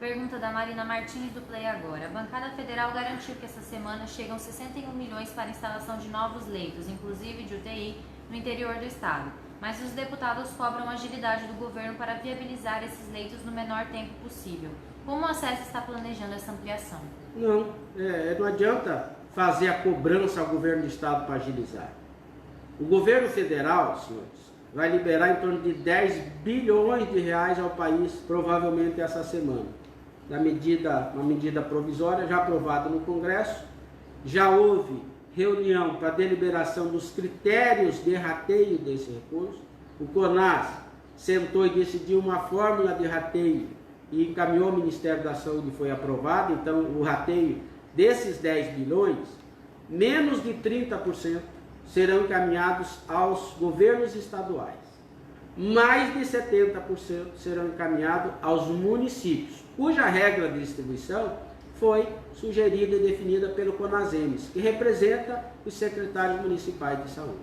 Pergunta da Marina Martins do Play Agora. A bancada federal garantiu que essa semana chegam 61 milhões para a instalação de novos leitos, inclusive de UTI, no interior do estado. Mas os deputados cobram agilidade do governo para viabilizar esses leitos no menor tempo possível. Como o acesso está planejando essa ampliação? Não adianta fazer a cobrança ao governo do estado para agilizar. O governo federal, senhores, vai liberar em torno de 10 bilhões de reais ao país, provavelmente essa semana. Uma medida provisória já aprovada no Congresso. Já houve reunião para deliberação dos critérios de rateio desse recurso. O CONAS sentou e decidiu uma fórmula de rateio e encaminhou ao Ministério da Saúde e foi aprovado. Então, o rateio desses 10 bilhões, menos de 30% serão encaminhados aos governos estaduais. Mais de 70% serão encaminhados aos municípios, cuja regra de distribuição foi sugerida e definida pelo CONASEMES, que representa os secretários municipais de saúde.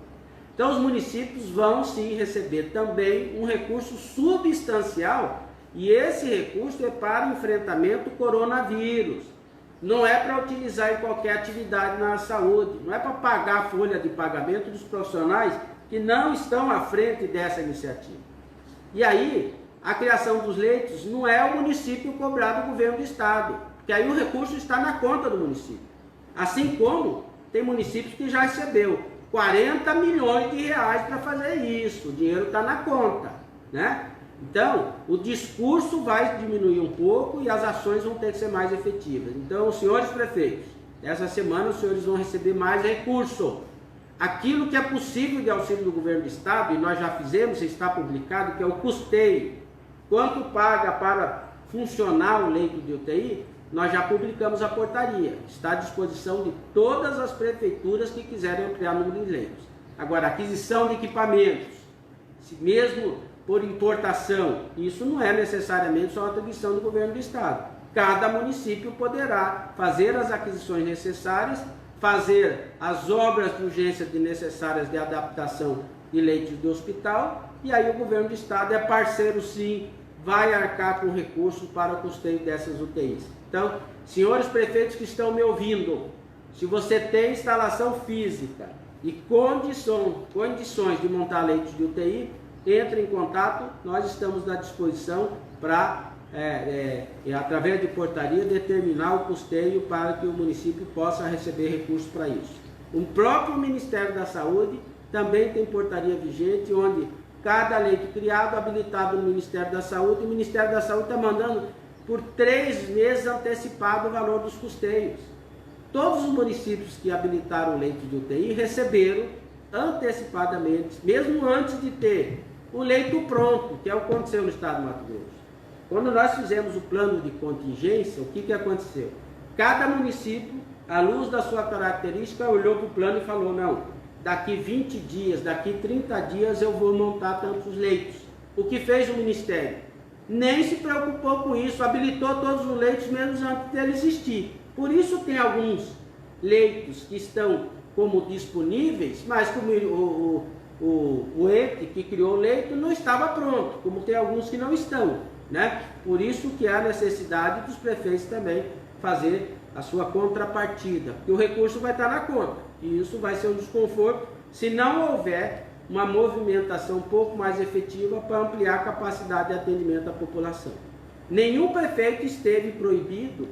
Então, os municípios vão sim receber também um recurso substancial, e esse recurso é para o enfrentamento do coronavírus. Não é para utilizar em qualquer atividade na saúde, não é para pagar a folha de pagamento dos profissionais que não estão à frente dessa iniciativa. E aí, a criação dos leitos não é o município cobrar do governo do estado, porque aí o recurso está na conta do município. Assim como tem municípios que já recebeu 40 milhões de reais para fazer isso, o dinheiro está na conta, né? Então, o discurso vai diminuir um pouco e as ações vão ter que ser mais efetivas. Então, senhores prefeitos, essa semana os senhores vão receber mais recurso. Aquilo que é possível de auxílio do governo do estado, e nós já fizemos, está publicado, que é o custeio. Quanto paga para funcionar o leito de UTI, nós já publicamos a portaria. Está à disposição de todas as prefeituras que quiserem ampliar o número de leitos. Agora, aquisição de equipamentos, se mesmo por importação, isso não é necessariamente só atribuição do governo do estado. Cada município poderá fazer as aquisições necessárias, fazer as obras de urgência necessárias de adaptação de leitos de hospital, e aí o governo do estado é parceiro sim, vai arcar com recursos para o custeio dessas UTIs. Então, senhores prefeitos que estão me ouvindo, se você tem instalação física e condições de montar leitos de UTI, entre em contato, nós estamos à disposição para, através de portaria, determinar o custeio para que o município possa receber recursos para isso. O próprio Ministério da Saúde também tem portaria vigente, onde cada leito criado, habilitado no Ministério da Saúde, o Ministério da Saúde está mandando por 3 meses antecipado o valor dos custeios. Todos os municípios que habilitaram leito de UTI receberam antecipadamente, mesmo antes de ter o leito pronto, que é o que aconteceu no estado do Mato Grosso. Quando nós fizemos o plano de contingência, o que aconteceu? Cada município, à luz da sua característica, olhou para o plano e falou, não, daqui 20 dias, daqui 30 dias eu vou montar tantos leitos. O que fez o Ministério? Nem se preocupou com isso, habilitou todos os leitos, menos antes dele existir. Por isso tem alguns leitos que estão como disponíveis, mas como o ente que criou o leito não estava pronto, como tem alguns que não estão, né? Por isso que há necessidade dos prefeitos também fazer a sua contrapartida, porque o recurso vai estar na conta, e isso vai ser um desconforto se não houver uma movimentação um pouco mais efetiva para ampliar a capacidade de atendimento à população. Nenhum prefeito esteve proibido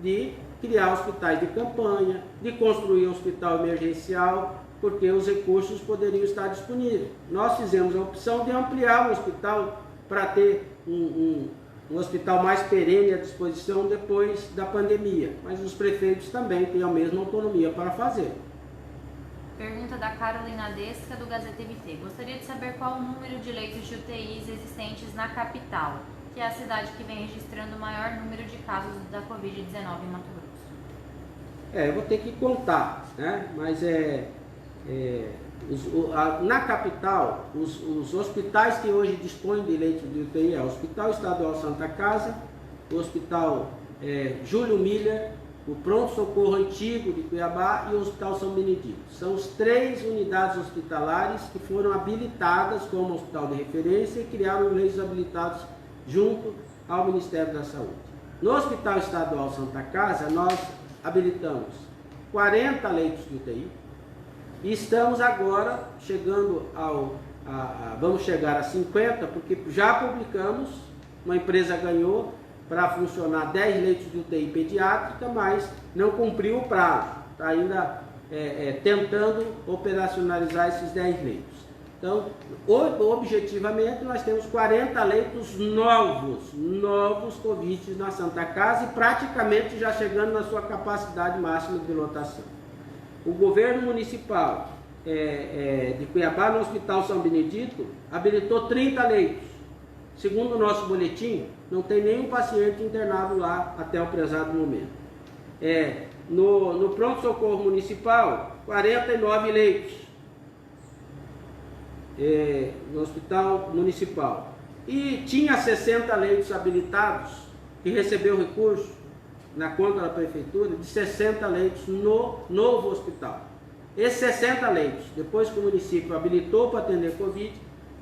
de criar hospitais de campanha, de construir um hospital emergencial, porque os recursos poderiam estar disponíveis. Nós fizemos a opção de ampliar o hospital para ter um hospital mais perene à disposição depois da pandemia, mas os prefeitos também têm a mesma autonomia para fazer. Pergunta da Carolina Desca, do Gazeta MT. Gostaria de saber qual o número de leitos de UTIs existentes na capital, que é a cidade que vem registrando o maior número de casos da Covid-19 em Mato Grosso. Eu vou ter que contar, né? Mas na capital, os hospitais que hoje dispõem de leitos de UTI é o Hospital Estadual Santa Casa, o Hospital Júlio Miller, o Pronto Socorro Antigo de Cuiabá e o Hospital São Benedito. São as 3 unidades hospitalares que foram habilitadas como hospital de referência e criaram leitos habilitados junto ao Ministério da Saúde. No Hospital Estadual Santa Casa, nós habilitamos 40 leitos de UTI e estamos agora chegando vamos chegar a 50, porque já publicamos, uma empresa ganhou para funcionar 10 leitos de UTI pediátrica, mas não cumpriu o prazo, está ainda tentando operacionalizar esses 10 leitos. Então, objetivamente, nós temos 40 leitos novos Covid na Santa Casa e praticamente já chegando na sua capacidade máxima de lotação. O governo municipal de Cuiabá, no Hospital São Benedito, habilitou 30 leitos. Segundo o nosso boletim, não tem nenhum paciente internado lá até o prezado momento. No pronto-socorro municipal, 49 leitos. No hospital municipal. E tinha 60 leitos habilitados, que recebeu recurso na conta da prefeitura, de 60 leitos no novo hospital. Esses 60 leitos, depois que o município habilitou para atender Covid,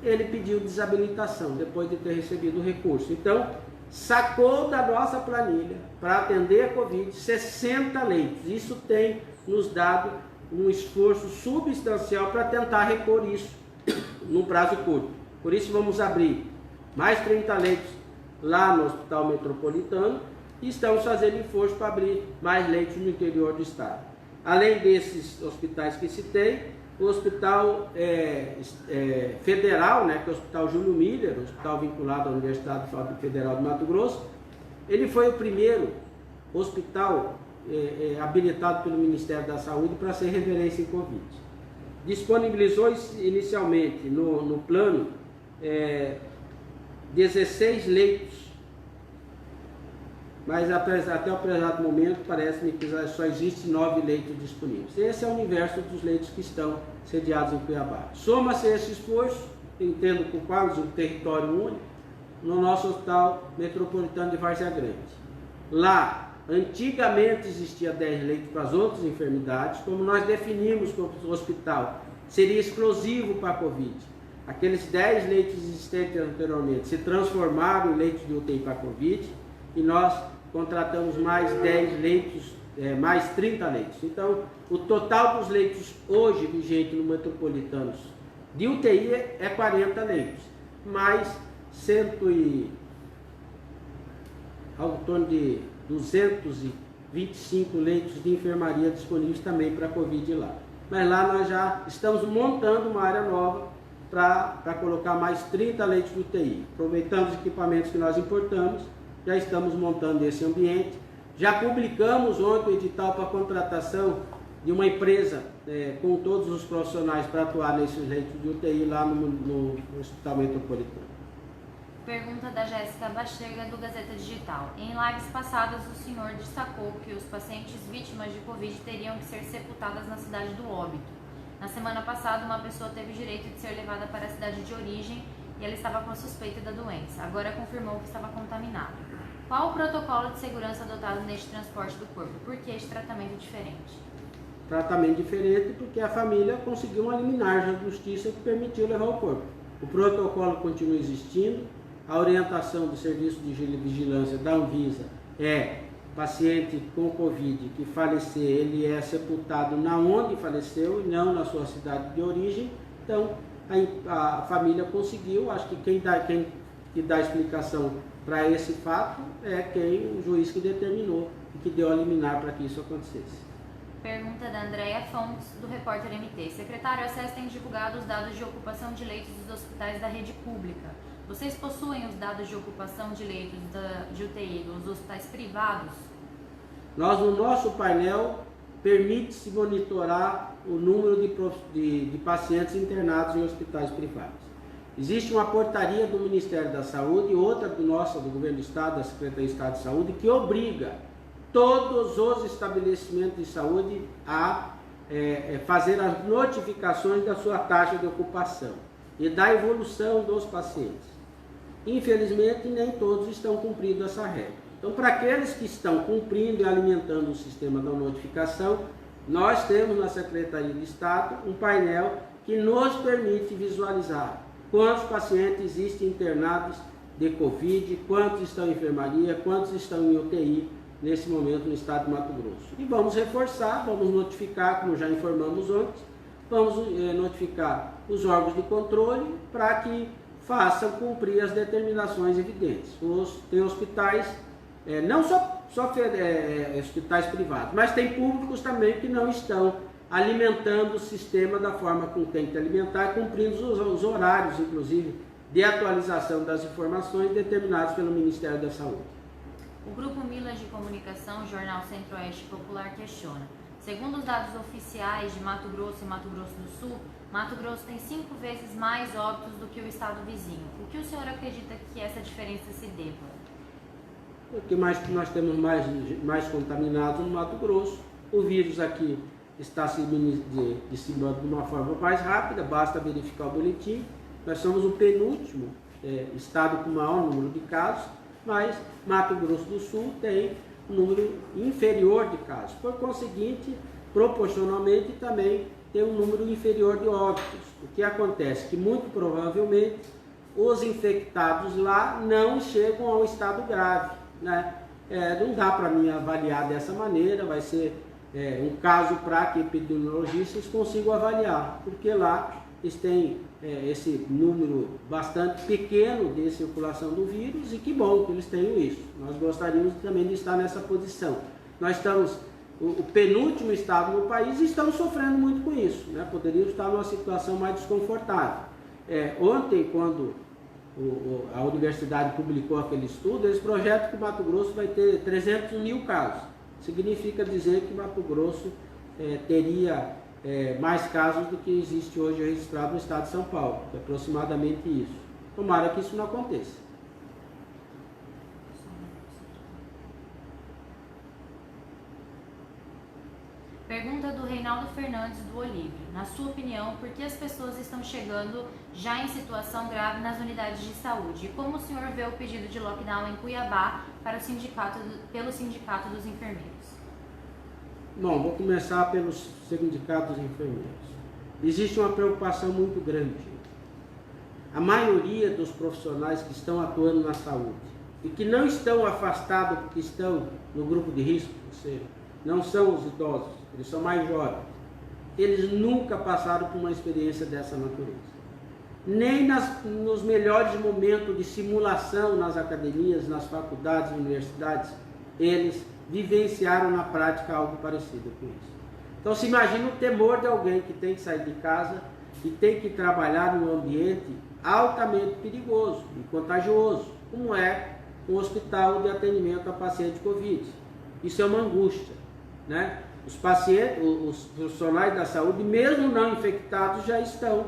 ele pediu desabilitação, depois de ter recebido o recurso. Então, sacou da nossa planilha, para atender a Covid, 60 leitos. Isso tem nos dado um esforço substancial para tentar repor isso num prazo curto. Por isso vamos abrir mais 30 leitos lá no Hospital Metropolitano e estamos fazendo esforço para abrir mais leitos no interior do estado. Além desses hospitais que citei, o Hospital Federal, né, que é o Hospital Júlio Miller, hospital vinculado à Universidade Federal de Mato Grosso, ele foi o primeiro hospital habilitado pelo Ministério da Saúde para ser referência em Covid. Disponibilizou inicialmente no plano 16 leitos, mas até o presente momento parece-me que só existe 9 leitos disponíveis. Esse é o universo dos leitos que estão sediados em Cuiabá. Soma-se esse esforço, entendo por quase um território único, no nosso Hospital Metropolitano de Várzea Grande. Lá, antigamente existia 10 leitos para as outras enfermidades, como nós definimos que o hospital seria exclusivo para a Covid. Aqueles 10 leitos existentes anteriormente se transformaram em leitos de UTI para a Covid e nós contratamos mais 10 leitos, mais 30 leitos. Então, o total dos leitos hoje vigentes no Metropolitano de UTI é 40 leitos, mais ao torno de 225 leitos de enfermaria disponíveis também para a Covid lá. Mas lá nós já estamos montando uma área nova para colocar mais 30 leitos de UTI. Aproveitando os equipamentos que nós importamos, já estamos montando esse ambiente. Já publicamos ontem o edital para contratação de uma empresa com todos os profissionais para atuar nesses leitos de UTI lá no Hospital Metropolitano. Pergunta da Jéssica Basterga, do Gazeta Digital. Em lives passadas, o senhor destacou que os pacientes vítimas de Covid teriam que ser sepultadas na cidade do óbito. Na semana passada, uma pessoa teve o direito de ser levada para a cidade de origem e ela estava com a suspeita da doença. Agora confirmou que estava contaminada. Qual o protocolo de segurança adotado neste transporte do corpo? Por que este tratamento diferente? Tratamento diferente porque a família conseguiu uma liminar da justiça que permitiu levar o corpo. O protocolo continua existindo. A orientação do Serviço de Vigilância da Anvisa é paciente com Covid que falecer, ele é sepultado na onde faleceu e não na sua cidade de origem. Então, a família conseguiu, acho que quem dá explicação para esse fato é o juiz que determinou e que deu a liminar para que isso acontecesse. Pergunta da Andréia Fontes, do Repórter MT. Secretário, a SES tem divulgado os dados de ocupação de leitos dos hospitais da rede pública. Vocês possuem os dados de ocupação de leitos de UTI dos hospitais privados? Nós, no nosso painel, permite-se monitorar o número de pacientes internados em hospitais privados. Existe uma portaria do Ministério da Saúde e outra do Governo do Estado, da Secretaria de Estado de Saúde, que obriga todos os estabelecimentos de saúde a fazer as notificações da sua taxa de ocupação e da evolução dos pacientes. Infelizmente, nem todos estão cumprindo essa regra. Então, para aqueles que estão cumprindo e alimentando o sistema da notificação, nós temos na Secretaria de Estado um painel que nos permite visualizar quantos pacientes existem internados de Covid, quantos estão em enfermaria, quantos estão em UTI nesse momento no estado de Mato Grosso. E vamos reforçar, vamos notificar, como já informamos antes, vamos notificar os órgãos de controle para que façam cumprir as determinações evidentes. Tem hospitais, não só hospitais privados, mas tem públicos também que não estão alimentando o sistema da forma como tem que alimentar, cumprindo os horários, inclusive, de atualização das informações determinados pelo Ministério da Saúde. O Grupo Milas de Comunicação, Jornal Centro-Oeste Popular, questiona. Segundo os dados oficiais de Mato Grosso e Mato Grosso do Sul, Mato Grosso tem 5 vezes mais óbitos do que o estado vizinho. O que o senhor acredita que essa diferença se deva? Porque nós temos mais contaminados no Mato Grosso. O vírus aqui está se disseminando de uma forma mais rápida, basta verificar o boletim. Nós somos o penúltimo estado com maior número de casos, mas Mato Grosso do Sul tem um número inferior de casos. Por conseguinte, proporcionalmente também tem um número inferior de óbitos. O que acontece? Que muito provavelmente os infectados lá não chegam ao estado grave, né? Não dá para mim avaliar dessa maneira, vai ser um caso para que epidemiologistas consigam avaliar, porque lá eles têm esse número bastante pequeno de circulação do vírus e que bom que eles tenham isso. Nós gostaríamos também de estar nessa posição. Nós estamos o penúltimo estado no país e estamos sofrendo muito com isso, né? Poderíamos estar numa situação mais desconfortável. Ontem, quando a universidade publicou aquele estudo, eles projetam que Mato Grosso vai ter 300 mil casos. Significa dizer que Mato Grosso teria mais casos do que existe hoje registrado no estado de São Paulo, é aproximadamente isso. Tomara que isso não aconteça. Pergunta do Reinaldo Fernandes, do Olívio. Na sua opinião, por que as pessoas estão chegando já em situação grave nas unidades de saúde? E como o senhor vê o pedido de lockdown em Cuiabá pelo Sindicato dos Enfermeiros? Bom, vou começar pelos sindicatos dos enfermeiros. Existe uma preocupação muito grande. A maioria dos profissionais que estão atuando na saúde e que não estão afastados porque estão no grupo de risco, ou seja, não são os idosos, eles são mais jovens, eles nunca passaram por uma experiência dessa natureza. Nem nos melhores momentos de simulação nas academias, nas faculdades e universidades, eles vivenciaram na prática algo parecido com isso. Então se imagina o temor de alguém que tem que sair de casa e tem que trabalhar num ambiente altamente perigoso e contagioso, como é um hospital de atendimento a paciente Covid. Isso é uma angústia, né? Os pacientes, os profissionais da saúde, mesmo não infectados, já estão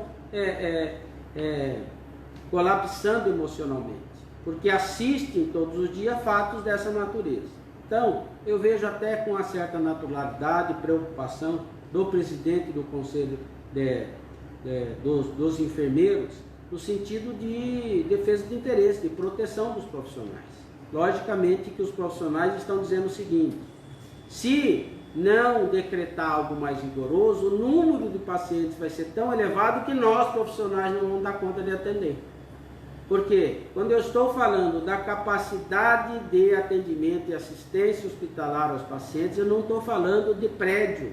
colapsando emocionalmente, porque assistem todos os dias fatos dessa natureza. Então, eu vejo até com uma certa naturalidade, preocupação do presidente do Conselho dos enfermeiros, no sentido de defesa de interesse, de proteção dos profissionais. Logicamente que os profissionais estão dizendo o seguinte: se não decretar algo mais rigoroso, o número de pacientes vai ser tão elevado que nós, profissionais, não vamos dar conta de atender. Porque quando eu estou falando da capacidade de atendimento e assistência hospitalar aos pacientes, eu não estou falando de prédio,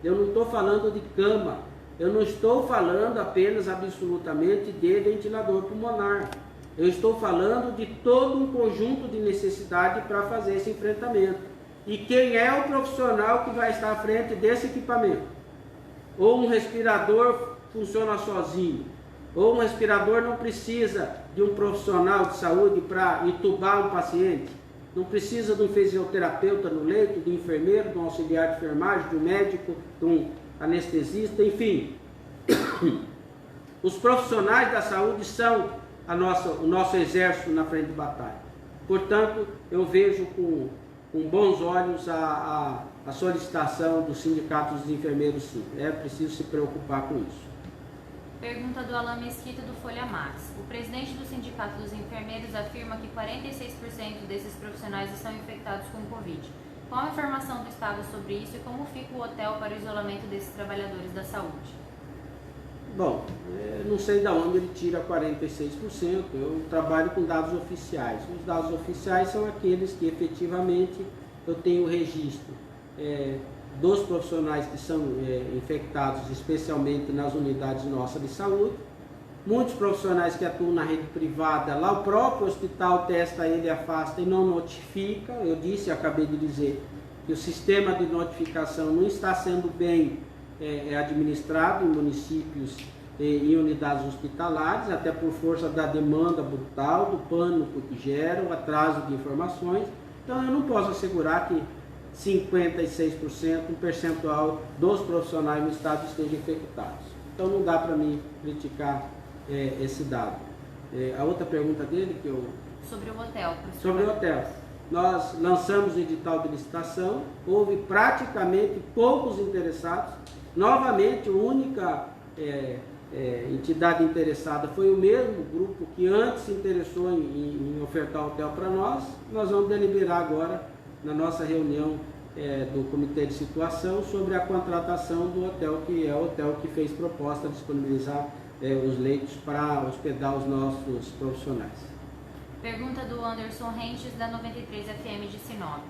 eu não estou falando de cama, eu não estou falando apenas absolutamente de ventilador pulmonar. Eu estou falando de todo um conjunto de necessidade para fazer esse enfrentamento. E quem é o profissional que vai estar à frente desse equipamento? Ou um respirador funciona sozinho, ou um respirador não precisa de um profissional de saúde para entubar um paciente, não precisa de um fisioterapeuta no leito, de um enfermeiro, de um auxiliar de enfermagem, de um médico, de um anestesista, enfim. Os profissionais da saúde são o nosso exército na frente de batalha. Portanto, eu vejo com bons olhos a solicitação do Sindicato dos Enfermeiros, sim. É preciso se preocupar com isso. Pergunta do Alain Mesquita, do Folha Max. O presidente do Sindicato dos Enfermeiros afirma que 46% desses profissionais estão infectados com Covid. Qual a informação do Estado sobre isso e como fica o hotel para o isolamento desses trabalhadores da saúde? Bom, não sei de onde ele tira 46%, eu trabalho com dados oficiais. Os dados oficiais são aqueles que efetivamente eu tenho registro dos profissionais que são infectados, especialmente nas unidades nossas de saúde. Muitos profissionais que atuam na rede privada, lá o próprio hospital testa ele, afasta e não notifica. Eu acabei de dizer que o sistema de notificação não está sendo bem administrado em municípios e em unidades hospitalares, até por força da demanda brutal, do pânico que gera, o atraso de informações. Então eu não posso assegurar que 56%, um percentual dos profissionais no estado estejam infectados. Então não dá para mim criticar esse dado. A outra pergunta dele que eu... Sobre o hotel. Sobre o hotel. Nós lançamos o edital de licitação, houve praticamente poucos interessados. Novamente, a única entidade interessada foi o mesmo grupo que antes se interessou em ofertar o hotel para nós. Nós vamos deliberar agora, na nossa reunião do Comitê de Situação, sobre a contratação do hotel, que é o hotel que fez proposta de disponibilizar os leitos para hospedar os nossos profissionais. Pergunta do Anderson Rentes, da 93 FM de Sinop.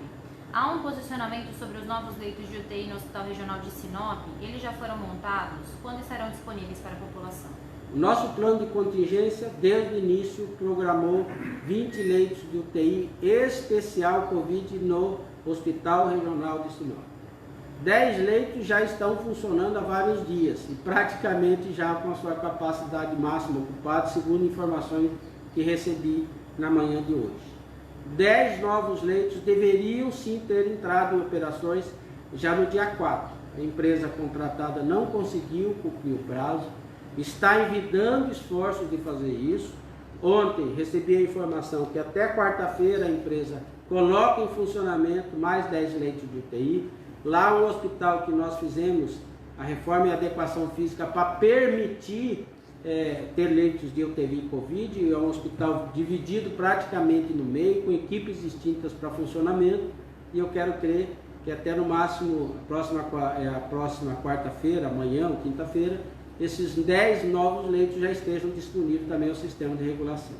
Há um posicionamento sobre os novos leitos de UTI no Hospital Regional de Sinop? Eles já foram montados? Quando estarão disponíveis para a população? O nosso plano de contingência, desde o início, programou 20 leitos de UTI especial Covid no Hospital Regional de Sinop. 10 leitos já estão funcionando há vários dias e praticamente já com a sua capacidade máxima ocupada, segundo informações que recebi na manhã de hoje. 10 novos leitos deveriam sim ter entrado em operações já no dia 4. A empresa contratada não conseguiu cumprir o prazo, está envidando esforços de fazer isso. Ontem recebi a informação que até quarta-feira a empresa coloca em funcionamento mais 10 leitos de UTI. Lá um hospital que nós fizemos a reforma e adequação física para permitir ter leitos de UTI Covid, é um hospital dividido praticamente no meio, com equipes distintas para funcionamento, e eu quero crer que até no máximo a próxima quarta-feira, amanhã ou quinta-feira, esses 10 novos leitos já estejam disponíveis também ao sistema de regulação.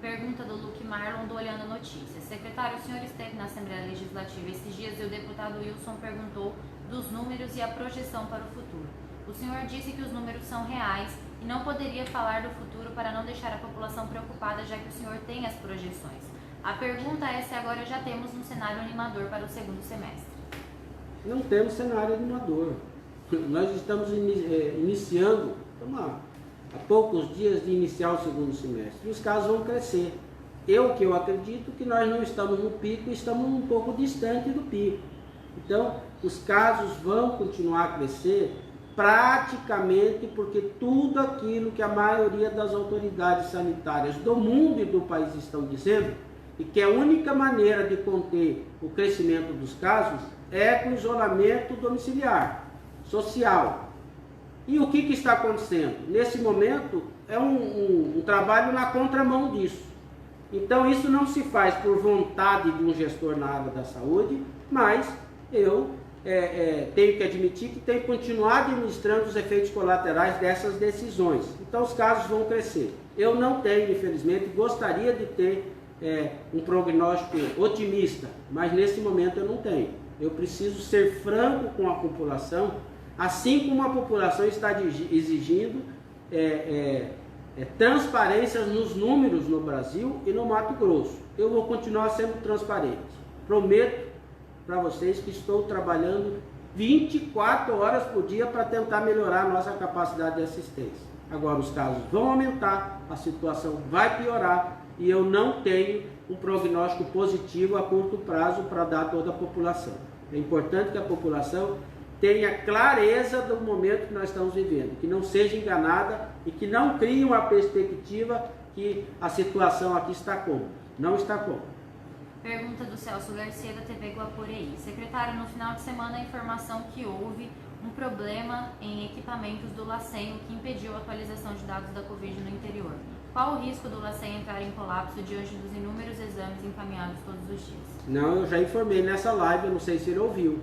Pergunta do Luke Marlon, do Olhando Notícias. Secretário, o senhor esteve na Assembleia Legislativa esses dias e o deputado Wilson perguntou dos números e a projeção para o futuro. O senhor disse que os números são reais e não poderia falar do futuro para não deixar a população preocupada, já que o senhor tem as projeções. A pergunta é se agora já temos um cenário animador para o segundo semestre. Não temos cenário animador. Nós estamos iniciando, há poucos dias de iniciar o segundo semestre, e os casos vão crescer. Eu acredito que nós não estamos no pico, estamos um pouco distante do pico. Então, os casos vão continuar a crescer praticamente porque tudo aquilo que a maioria das autoridades sanitárias do mundo e do país estão dizendo, e que a única maneira de conter o crescimento dos casos é com isolamento domiciliar, social. E o que está acontecendo? Nesse momento é um trabalho na contramão disso. Então isso não se faz por vontade de um gestor na área da saúde, mas eu tenho que admitir que tem que continuar administrando os efeitos colaterais dessas decisões. Então os casos vão crescer. Eu não tenho, infelizmente, gostaria de ter um prognóstico otimista, mas nesse momento eu não tenho. Eu preciso ser franco com a população, assim como a população está exigindo transparências nos números no Brasil e no Mato Grosso. Eu vou continuar sendo transparente. Prometo para vocês que estou trabalhando 24 horas por dia para tentar melhorar a nossa capacidade de assistência. Agora os casos vão aumentar, a situação vai piorar e eu não tenho um prognóstico positivo a curto prazo para dar a toda a população. É importante que a população tenha clareza do momento que nós estamos vivendo, que não seja enganada e que não crie uma perspectiva que a situação aqui está como. Não está como. Pergunta do Celso Garcia, da TV Guaporei. Secretário, no final de semana a informação que houve um problema em equipamentos do LACEN, o que impediu a atualização de dados da Covid no interior. Qual o risco do LACEN entrar em colapso diante dos inúmeros exames encaminhados todos os dias? Não, eu já informei nessa live, eu não sei se ele ouviu.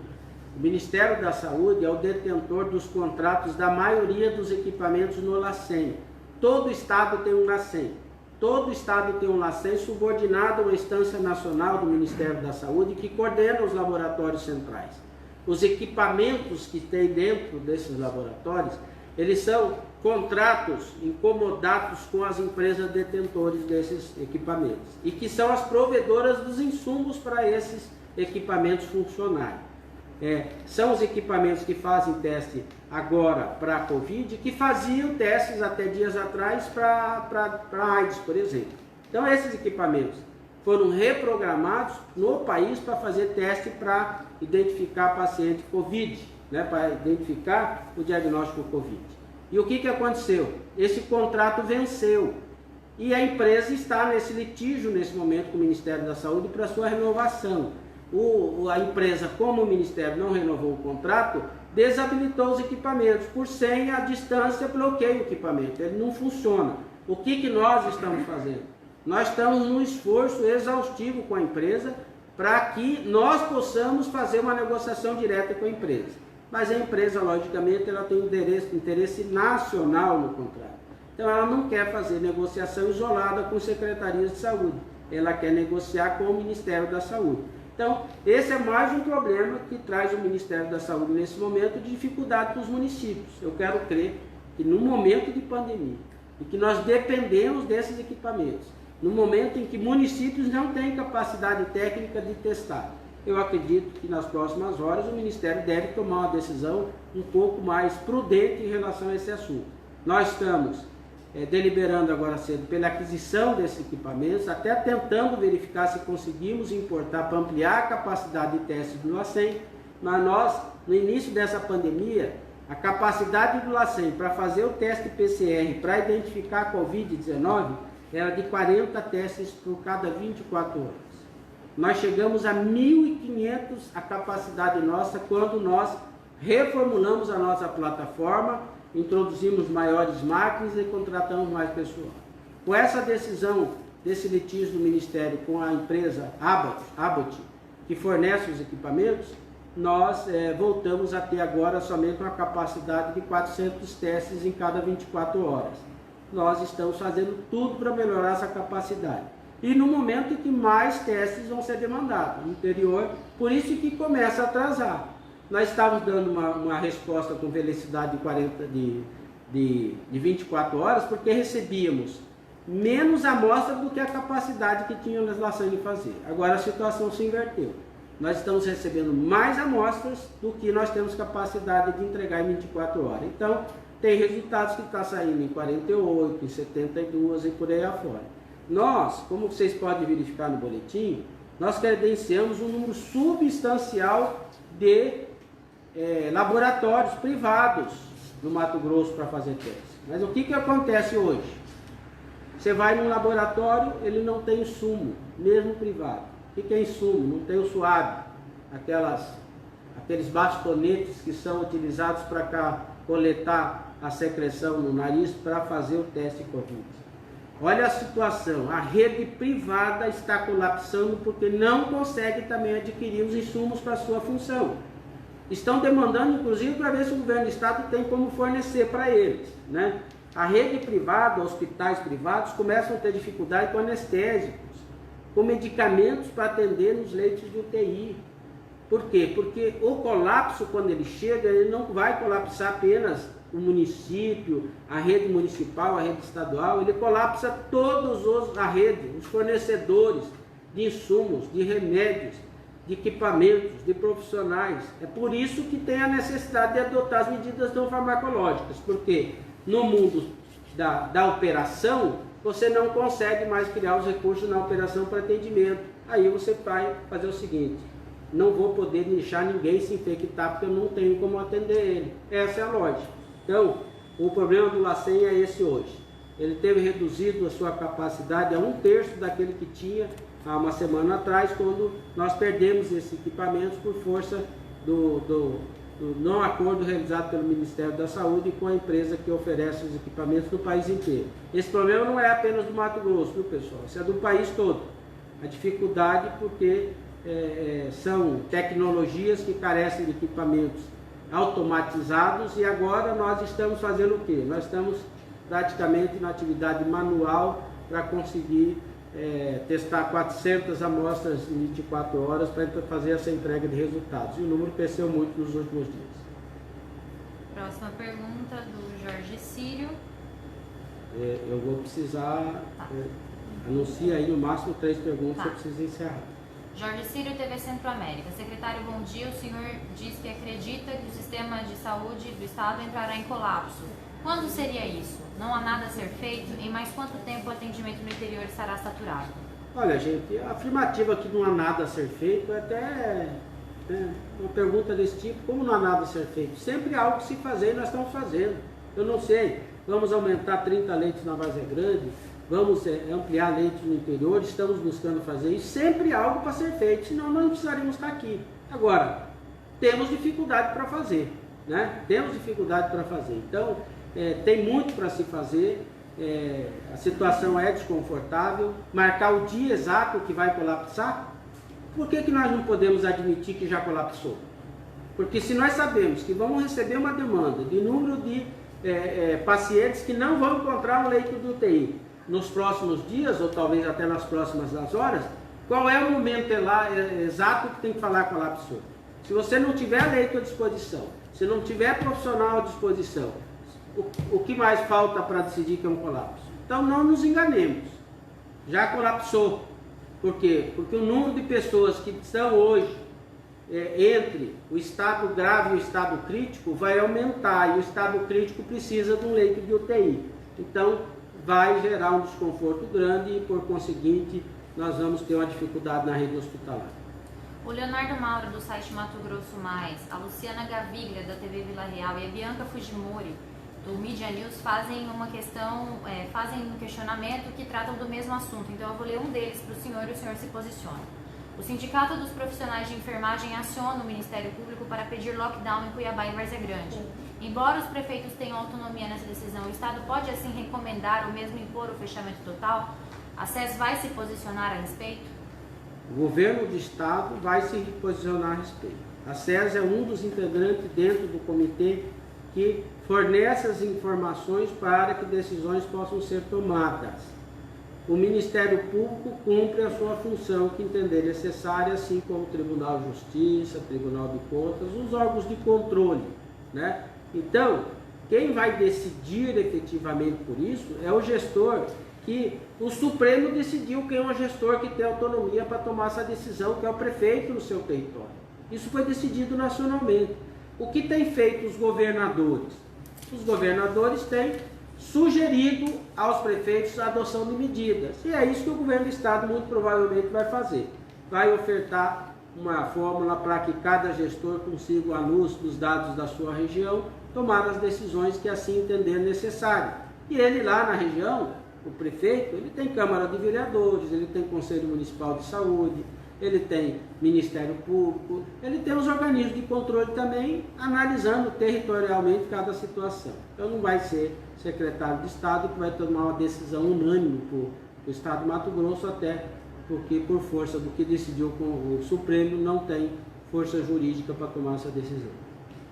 O Ministério da Saúde é o detentor dos contratos da maioria dos equipamentos no LACEN. Todo estado tem um LACEN. Todo estado tem um LACEN subordinado a uma instância nacional do Ministério da Saúde que coordena os laboratórios centrais. Os equipamentos que tem dentro desses laboratórios, eles são contratos incomodados com as empresas detentores desses equipamentos e que são as provedoras dos insumos para esses equipamentos funcionarem. São os equipamentos que fazem teste agora para a Covid, que faziam testes até dias atrás para AIDS, por exemplo. Então esses equipamentos foram reprogramados no país para fazer teste para identificar paciente Covid, né, para identificar o diagnóstico Covid. E o que aconteceu? Esse contrato venceu e a empresa está nesse litígio nesse momento com o Ministério da Saúde para sua renovação. A empresa, como o Ministério não renovou o contrato, desabilitou os equipamentos. Por senha, a distância bloqueia o equipamento, ele não funciona. O que nós estamos fazendo? Nós estamos num esforço exaustivo com a empresa para que nós possamos fazer uma negociação direta com a empresa. Mas a empresa, logicamente, ela tem interesse nacional no contrato. Então ela não quer fazer negociação isolada com secretarias de saúde. Ela quer negociar com o Ministério da Saúde. Então, esse é mais um problema que traz o Ministério da Saúde nesse momento de dificuldade para os municípios. Eu quero crer que no momento de pandemia, e que nós dependemos desses equipamentos, no momento em que municípios não têm capacidade técnica de testar, eu acredito que nas próximas horas o Ministério deve tomar uma decisão um pouco mais prudente em relação a esse assunto. Nós estamos deliberando agora cedo pela aquisição desses equipamentos, até tentando verificar se conseguimos importar para ampliar a capacidade de teste do LACEN, mas nós, no início dessa pandemia, a capacidade do LACEN para fazer o teste PCR para identificar a Covid-19 era de 40 testes por cada 24 horas. Nós chegamos a 1.500 a capacidade nossa quando nós reformulamos a nossa plataforma, introduzimos maiores máquinas e contratamos mais pessoal. Com essa decisão desse litígio do Ministério com a empresa Abbott, que fornece os equipamentos, nós voltamos a ter agora somente uma capacidade de 400 testes em cada 24 horas. Nós estamos fazendo tudo para melhorar essa capacidade. E no momento em que mais testes vão ser demandados no interior, por isso que começa a atrasar. Nós estávamos dando uma resposta com velocidade de 24 horas, porque recebíamos menos amostras do que a capacidade que tinha a legislação de fazer. Agora a situação se inverteu. Nós estamos recebendo mais amostras do que nós temos capacidade de entregar em 24 horas. Então, tem resultados que estão saindo em 48, em 72 e por aí afora. Nós, como vocês podem verificar no boletim, nós credenciamos um número substancial de laboratórios privados no Mato Grosso para fazer teste. Mas o que acontece hoje? Você vai num laboratório, ele não tem insumo, mesmo privado. O que é insumo? Não tem o suave, aqueles bastonetes que são utilizados para coletar a secreção no nariz para fazer o teste Covid. Olha a situação, a rede privada está colapsando porque não consegue também adquirir os insumos para a sua função. Estão demandando, inclusive, para ver se o governo do estado tem como fornecer para eles, né? A rede privada, hospitais privados, começam a ter dificuldade com anestésicos, com medicamentos para atender nos leitos de UTI. Por quê? Porque o colapso, quando ele chega, ele não vai colapsar apenas o município, a rede municipal, a rede estadual, ele colapsa a rede, os fornecedores de insumos, de remédios, de equipamentos, de profissionais. É por isso que tem a necessidade de adotar as medidas não farmacológicas, porque no mundo da operação, você não consegue mais criar os recursos na operação para atendimento. Aí você vai fazer o seguinte: não vou poder deixar ninguém se infectar porque eu não tenho como atender ele. Essa é a lógica. Então, o problema do LACEN é esse hoje. Ele teve reduzido a sua capacidade a 1/3 daquele que tinha há uma semana atrás, quando nós perdemos esses equipamentos por força do não acordo realizado pelo Ministério da Saúde com a empresa que oferece os equipamentos no país inteiro. Esse problema não é apenas do Mato Grosso, viu, pessoal? Isso é do país todo. A dificuldade porque são tecnologias que carecem de equipamentos automatizados, e agora nós estamos fazendo o quê? Nós estamos praticamente na atividade manual para conseguir testar 400 amostras em 24 horas para fazer essa entrega de resultados. E o número cresceu muito nos últimos dias. Próxima pergunta do Jorge Círio. Eu vou precisar... anuncia aí no máximo 3 perguntas, eu preciso encerrar. Jorge Círio, TV Centro-América. Secretário, bom dia. O senhor diz que acredita que o sistema de saúde do estado entrará em colapso. Quando seria isso? Não há nada a ser feito? Em mais quanto tempo o atendimento no interior estará saturado? Olha, gente, a afirmativa que não há nada a ser feito é até uma pergunta desse tipo. Como não há nada a ser feito? Sempre há algo que se fazer e nós estamos fazendo. Eu não sei, vamos aumentar 30 leitos na Várzea Grande, vamos ampliar leitos no interior, estamos buscando fazer isso. Sempre há algo para ser feito, senão nós não precisaríamos estar aqui. Agora, temos dificuldade para fazer, né? Temos dificuldade para fazer. Então, tem muito para se fazer, a situação é desconfortável. Marcar o dia exato que vai colapsar, por que nós não podemos admitir que já colapsou? Porque se nós sabemos que vamos receber uma demanda de número de pacientes que não vão encontrar um leito de UTI nos próximos dias, ou talvez até nas próximas horas, qual é o momento exato que tem que falar colapsou? Se você não tiver leito à disposição, se não tiver profissional à disposição, o que mais falta para decidir que é um colapso? Então não nos enganemos, já colapsou. Por quê? Porque o número de pessoas que estão hoje entre o estado grave e o estado crítico vai aumentar, e o estado crítico precisa de um leito de UTI. Então vai gerar um desconforto grande e, por conseguinte, nós vamos ter uma dificuldade na rede hospitalar. O Leonardo Mauro, do site Mato Grosso Mais, a Luciana Gaviglia, da TV Vila Real, e a Bianca Fujimori, do Media News, fazem um questionamento que tratam do mesmo assunto. Então eu vou ler um deles para o senhor e o senhor se posiciona. O Sindicato dos Profissionais de Enfermagem aciona o Ministério Público para pedir lockdown em Cuiabá e Várzea Grande. Embora os prefeitos tenham autonomia nessa decisão, o Estado pode assim recomendar ou mesmo impor o fechamento total? A SES vai se posicionar a respeito? O governo do Estado vai se posicionar a respeito. A SES é um dos integrantes dentro do comitê que fornece as informações para que decisões possam ser tomadas. O Ministério Público cumpre a sua função que entender necessária, assim como o Tribunal de Justiça, Tribunal de Contas, os órgãos de controle, né? Então, quem vai decidir efetivamente por isso é o gestor, que o Supremo decidiu quem é o gestor que tem autonomia para tomar essa decisão, que é o prefeito no seu território. Isso foi decidido nacionalmente. O que tem feito os governadores? Os governadores têm sugerido aos prefeitos a adoção de medidas. E é isso que o governo do Estado muito provavelmente vai fazer. Vai ofertar uma fórmula para que cada gestor consiga, à luz dos dados da sua região, tomar as decisões que assim entender necessário. E ele lá na região, o prefeito, ele tem Câmara de Vereadores, ele tem Conselho Municipal de Saúde, ele tem Ministério Público, ele tem os organismos de controle também, analisando territorialmente cada situação. Então não vai ser secretário de Estado que vai tomar uma decisão unânime para o Estado de Mato Grosso, até porque por força do que decidiu com o Supremo, não tem força jurídica para tomar essa decisão.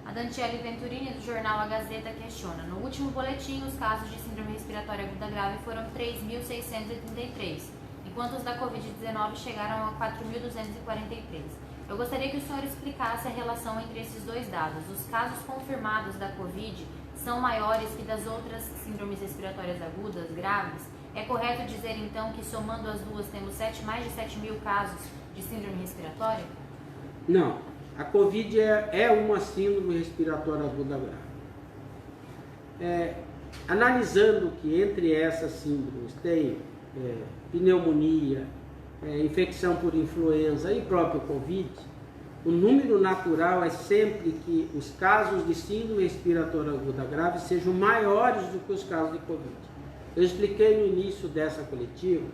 A Dantiele Venturini, do jornal A Gazeta, questiona: no último boletim, os casos de síndrome respiratória aguda grave foram 3.633, enquanto os da Covid-19 chegaram a 4.243. Eu gostaria que o senhor explicasse a relação entre esses dois dados. Os casos confirmados da Covid são maiores que das outras síndromes respiratórias agudas graves? É correto dizer, então, que somando as duas temos mais de 7 mil casos de síndrome respiratória? Não. A Covid é uma síndrome respiratória aguda grave. Analisando que entre essas síndromes tem pneumonia, infecção por influenza e próprio Covid, o número natural é sempre que os casos de síndrome respiratória aguda grave sejam maiores do que os casos de Covid. Eu expliquei no início dessa coletiva,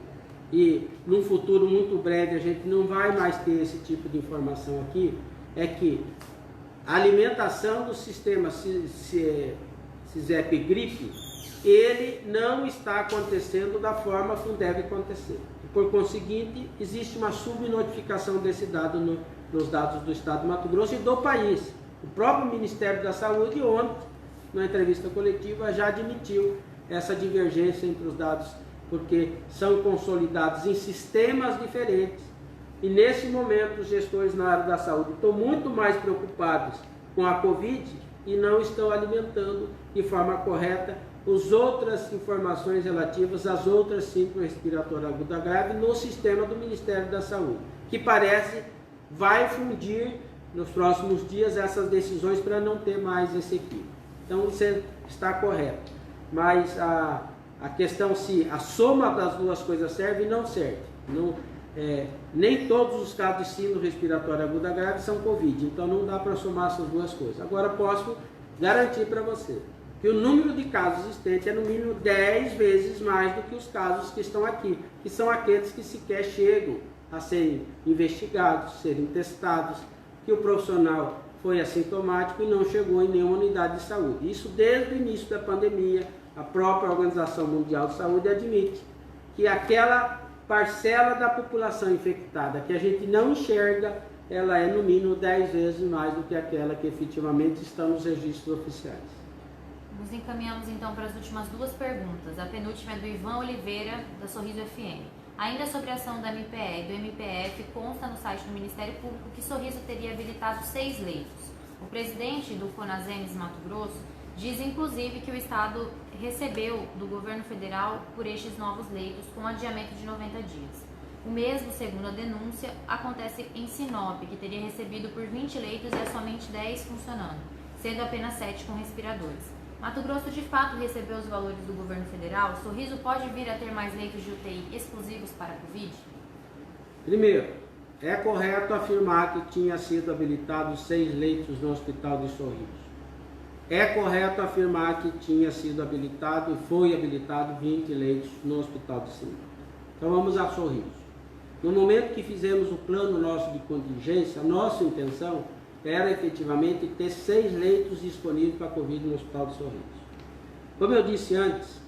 e num futuro muito breve a gente não vai mais ter esse tipo de informação aqui, é que a alimentação do sistema CISEP-gripe, ele não está acontecendo da forma como deve acontecer. Por conseguinte, existe uma subnotificação desse dado nos dados do Estado de Mato Grosso e do país. O próprio Ministério da Saúde, ontem, na entrevista coletiva, já admitiu essa divergência entre os dados, porque são consolidados em sistemas diferentes. E nesse momento, os gestores na área da saúde estão muito mais preocupados com a Covid e não estão alimentando de forma correta as outras informações relativas às outras síndromes respiratórias aguda grave no sistema do Ministério da Saúde, que parece vai fundir nos próximos dias essas decisões para não ter mais esse equívoco. Então você está correto, mas a questão se a soma das duas coisas serve, não serve. Nem todos os casos de síndrome respiratória aguda grave são Covid, então não dá para somar essas duas coisas. Agora posso garantir para você que o número de casos existentes é no mínimo 10 vezes mais do que os casos que estão aqui, que são aqueles que sequer chegam a serem investigados, serem testados, que o profissional foi assintomático e não chegou em nenhuma unidade de saúde. Isso desde o início da pandemia, a própria Organização Mundial de Saúde admite que aquela parcela da população infectada que a gente não enxerga, ela é no mínimo 10 vezes mais do que aquela que efetivamente está nos registros oficiais. Nos encaminhamos então para as últimas duas perguntas. A penúltima é do Ivan Oliveira, da Sorriso FM. Ainda sobre a ação da MPE e do MPF, consta no site do Ministério Público que Sorriso teria habilitado 6 leitos. O presidente do Conasems Mato Grosso diz inclusive que o Estado recebeu do governo federal por estes novos leitos com adiamento de 90 dias. O mesmo, segundo a denúncia, acontece em Sinop, que teria recebido por 20 leitos e há somente 10 funcionando, sendo apenas 7 com respiradores. Mato Grosso de fato recebeu os valores do governo federal? Sorriso pode vir a ter mais leitos de UTI exclusivos para a Covid? Primeiro, é correto afirmar que tinha sido habilitados 6 leitos no Hospital de Sorriso. É correto afirmar que tinha sido habilitado e foi habilitado 20 leitos no Hospital de Sinop. Então vamos a Sorriso. No momento que fizemos o plano nosso de contingência, a nossa intenção era efetivamente ter 6 leitos disponíveis para a Covid no Hospital de Sorriso. Como eu disse antes,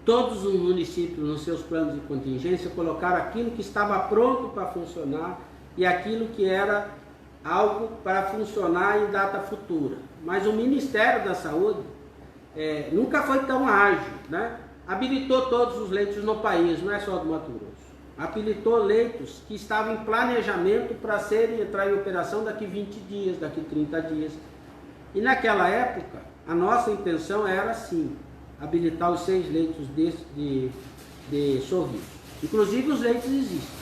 todos os municípios nos seus planos de contingência colocaram aquilo que estava pronto para funcionar e aquilo que era algo para funcionar em data futura. Mas o Ministério da Saúde nunca foi tão ágil, né? Habilitou todos os leitos no país, não é só do Mato Grosso. Habilitou leitos que estavam em planejamento para entrar em operação daqui 20 dias, daqui 30 dias. E naquela época, a nossa intenção era sim, habilitar os 6 leitos de Sorriso. Inclusive os leitos existem,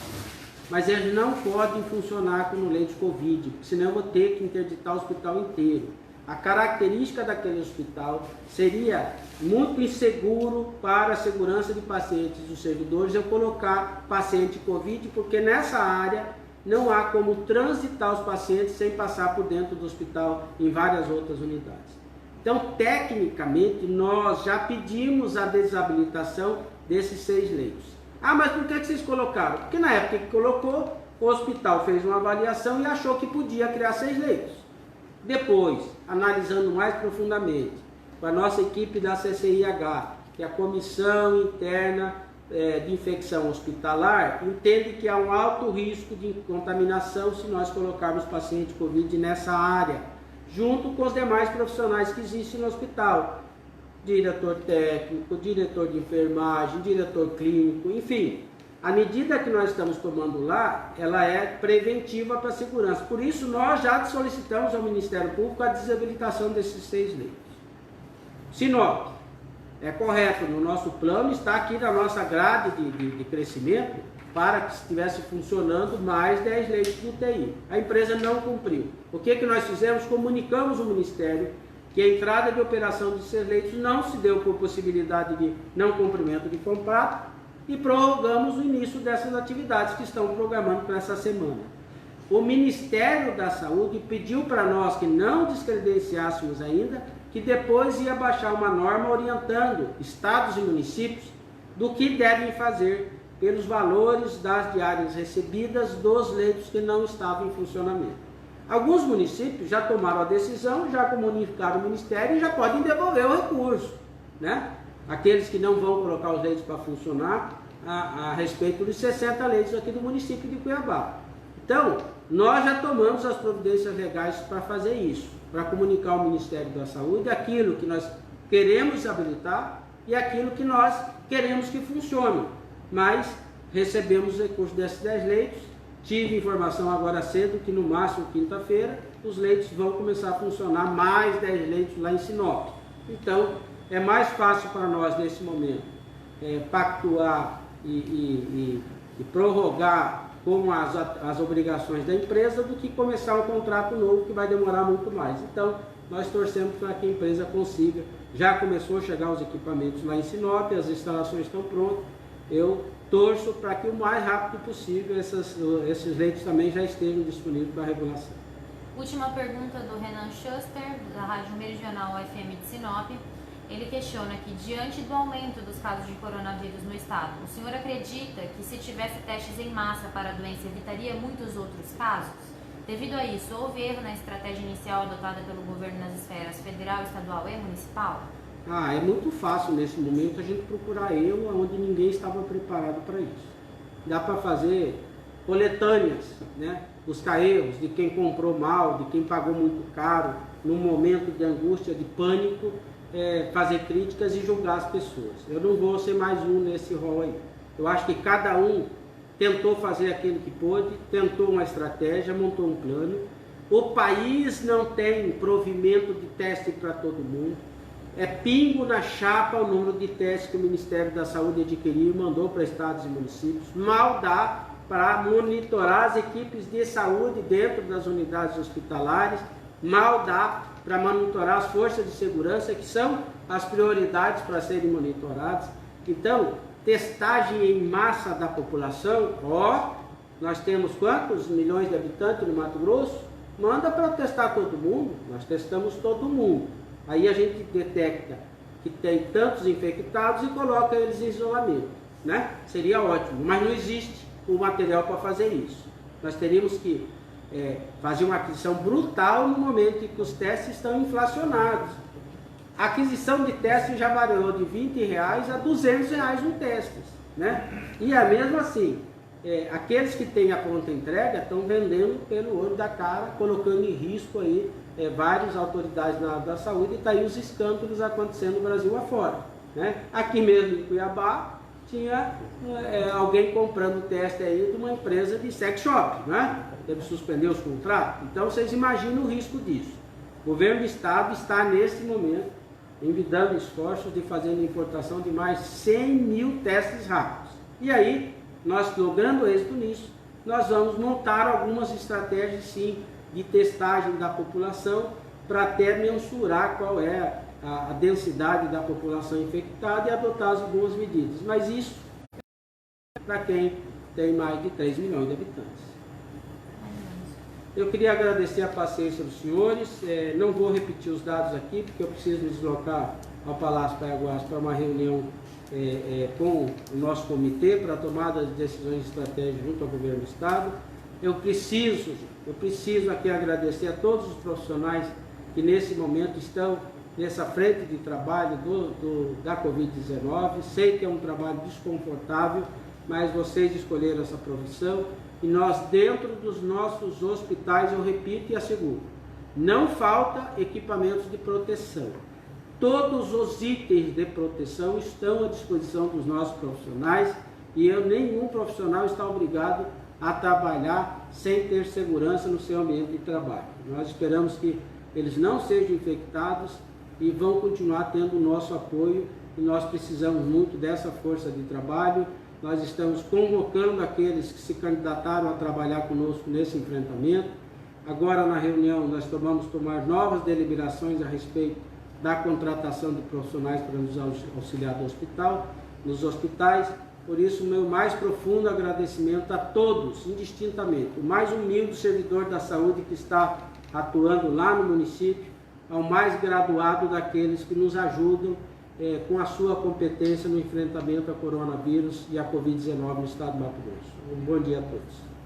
mas eles não podem funcionar como leite Covid, senão eu vou ter que interditar o hospital inteiro. A característica daquele hospital seria muito inseguro para a segurança de pacientes dos servidores eu colocar paciente Covid, porque nessa área não há como transitar os pacientes sem passar por dentro do hospital em várias outras unidades. Então, tecnicamente, nós já pedimos a desabilitação desses 6 leitos. Ah, mas por que vocês colocaram? Porque na época que colocou, o hospital fez uma avaliação e achou que podia criar 6 leitos. Depois, analisando mais profundamente, com a nossa equipe da CCIH, que é a Comissão Interna de Infecção Hospitalar, entende que há um alto risco de contaminação se nós colocarmos paciente Covid nessa área, junto com os demais profissionais que existem no hospital. Diretor técnico, diretor de enfermagem, diretor clínico, enfim. A medida que nós estamos tomando lá, ela é preventiva para a segurança. Por isso, nós já solicitamos ao Ministério Público a desabilitação desses 6 leitos. Sinop, é correto, no nosso plano está aqui na nossa grade de crescimento para que estivesse funcionando mais 10 leitos de UTI. A empresa não cumpriu. O que nós fizemos? Comunicamos ao Ministério que a entrada de operação de 6 leitos não se deu por possibilidade de não cumprimento de contrato e prorrogamos o início dessas atividades que estão programando para essa semana. O Ministério da Saúde pediu para nós que não descredenciássemos ainda, que depois ia baixar uma norma orientando estados e municípios do que devem fazer pelos valores das diárias recebidas dos leitos que não estavam em funcionamento. Alguns municípios já tomaram a decisão, já comunicaram ao Ministério e já podem devolver o recurso, né? Aqueles que não vão colocar os leitos para funcionar a respeito dos 60 leitos aqui do município de Cuiabá. Então, nós já tomamos as providências legais para fazer isso, para comunicar ao Ministério da Saúde aquilo que nós queremos habilitar e aquilo que nós queremos que funcione. Mas recebemos o recurso desses 10 leitos, tive informação agora cedo que no máximo quinta-feira os leitos vão começar a funcionar, mais 10 leitos lá em Sinop. Então, é mais fácil para nós nesse momento pactuar e prorrogar com as obrigações da empresa do que começar um contrato novo que vai demorar muito mais. Então, nós torcemos para que a empresa consiga. Já começou a chegar os equipamentos lá em Sinop, as instalações estão prontas. Eu torço para que o mais rápido possível esses leitos também já estejam disponíveis para a regulação. Última pergunta do Renan Schuster, da Rádio Meridional FM de Sinop. Ele questiona que, diante do aumento dos casos de coronavírus no estado, o senhor acredita que se tivesse testes em massa para a doença evitaria muitos outros casos? Devido a isso, houve erro na estratégia inicial adotada pelo governo nas esferas federal, estadual e municipal? É muito fácil nesse momento a gente procurar erro onde ninguém estava preparado para isso. Dá para fazer coletâneas, né? Buscar erros de quem comprou mal, de quem pagou muito caro, num momento de angústia, de pânico, fazer críticas e julgar as pessoas. Eu não vou ser mais um nesse rol aí. Eu acho que cada um tentou fazer aquilo que pôde, tentou uma estratégia, montou um plano. O país não tem provimento de teste para todo mundo. É pingo na chapa o número de testes que o Ministério da Saúde adquiriu e mandou para estados e municípios. Mal dá para monitorar as equipes de saúde dentro das unidades hospitalares. Mal dá para monitorar as forças de segurança, que são as prioridades para serem monitoradas. Então, testagem em massa da população, nós temos quantos milhões de habitantes no Mato Grosso? Manda para testar todo mundo, nós testamos todo mundo. Aí a gente detecta que tem tantos infectados e coloca eles em isolamento, né? Seria ótimo, mas não existe o material para fazer isso. Nós teríamos que fazer uma aquisição brutal no momento em que os testes estão inflacionados. A aquisição de testes já variou de R$20 a R$200 um teste, né? E mesmo assim, aqueles que têm a pronta entrega estão vendendo pelo olho da cara, colocando em risco aí várias autoridades na área da saúde, e está aí os escândalos acontecendo no Brasil afora, né? Aqui mesmo em Cuiabá, tinha alguém comprando teste aí de uma empresa de sex shop, né? Teve que suspender os contratos. Então vocês imaginam o risco disso. O governo do estado está nesse momento envidando esforços de fazer a importação de mais 100 mil testes rápidos. E aí, nós logrando êxito nisso, nós vamos montar algumas estratégias sim de testagem da população para até mensurar qual é a densidade da população infectada e adotar algumas medidas. Mas isso para quem tem mais de 3 milhões de habitantes. Eu queria agradecer a paciência dos senhores, não vou repetir os dados aqui, porque eu preciso me deslocar ao Palácio Paiaguás para uma reunião com o nosso comitê para a tomada de decisões estratégicas junto ao governo do Estado. Eu preciso aqui agradecer a todos os profissionais que nesse momento estão nessa frente de trabalho da Covid-19. Sei que é um trabalho desconfortável, mas vocês escolheram essa profissão e nós, dentro dos nossos hospitais, eu repito e asseguro, não falta equipamentos de proteção. Todos os itens de proteção estão à disposição dos nossos profissionais e nenhum profissional está obrigado a trabalhar sem ter segurança no seu ambiente de trabalho. Nós esperamos que eles não sejam infectados e vão continuar tendo o nosso apoio e nós precisamos muito dessa força de trabalho. Nós estamos convocando aqueles que se candidataram a trabalhar conosco nesse enfrentamento. Agora na reunião nós vamos tomar novas deliberações a respeito da contratação de profissionais para nos auxiliar nos hospitais. Por isso, o meu mais profundo agradecimento a todos, indistintamente, o mais humilde servidor da saúde que está atuando lá no município, ao mais graduado daqueles que nos ajudam com a sua competência no enfrentamento ao coronavírus e à Covid-19 no estado do Mato Grosso. Um bom dia a todos.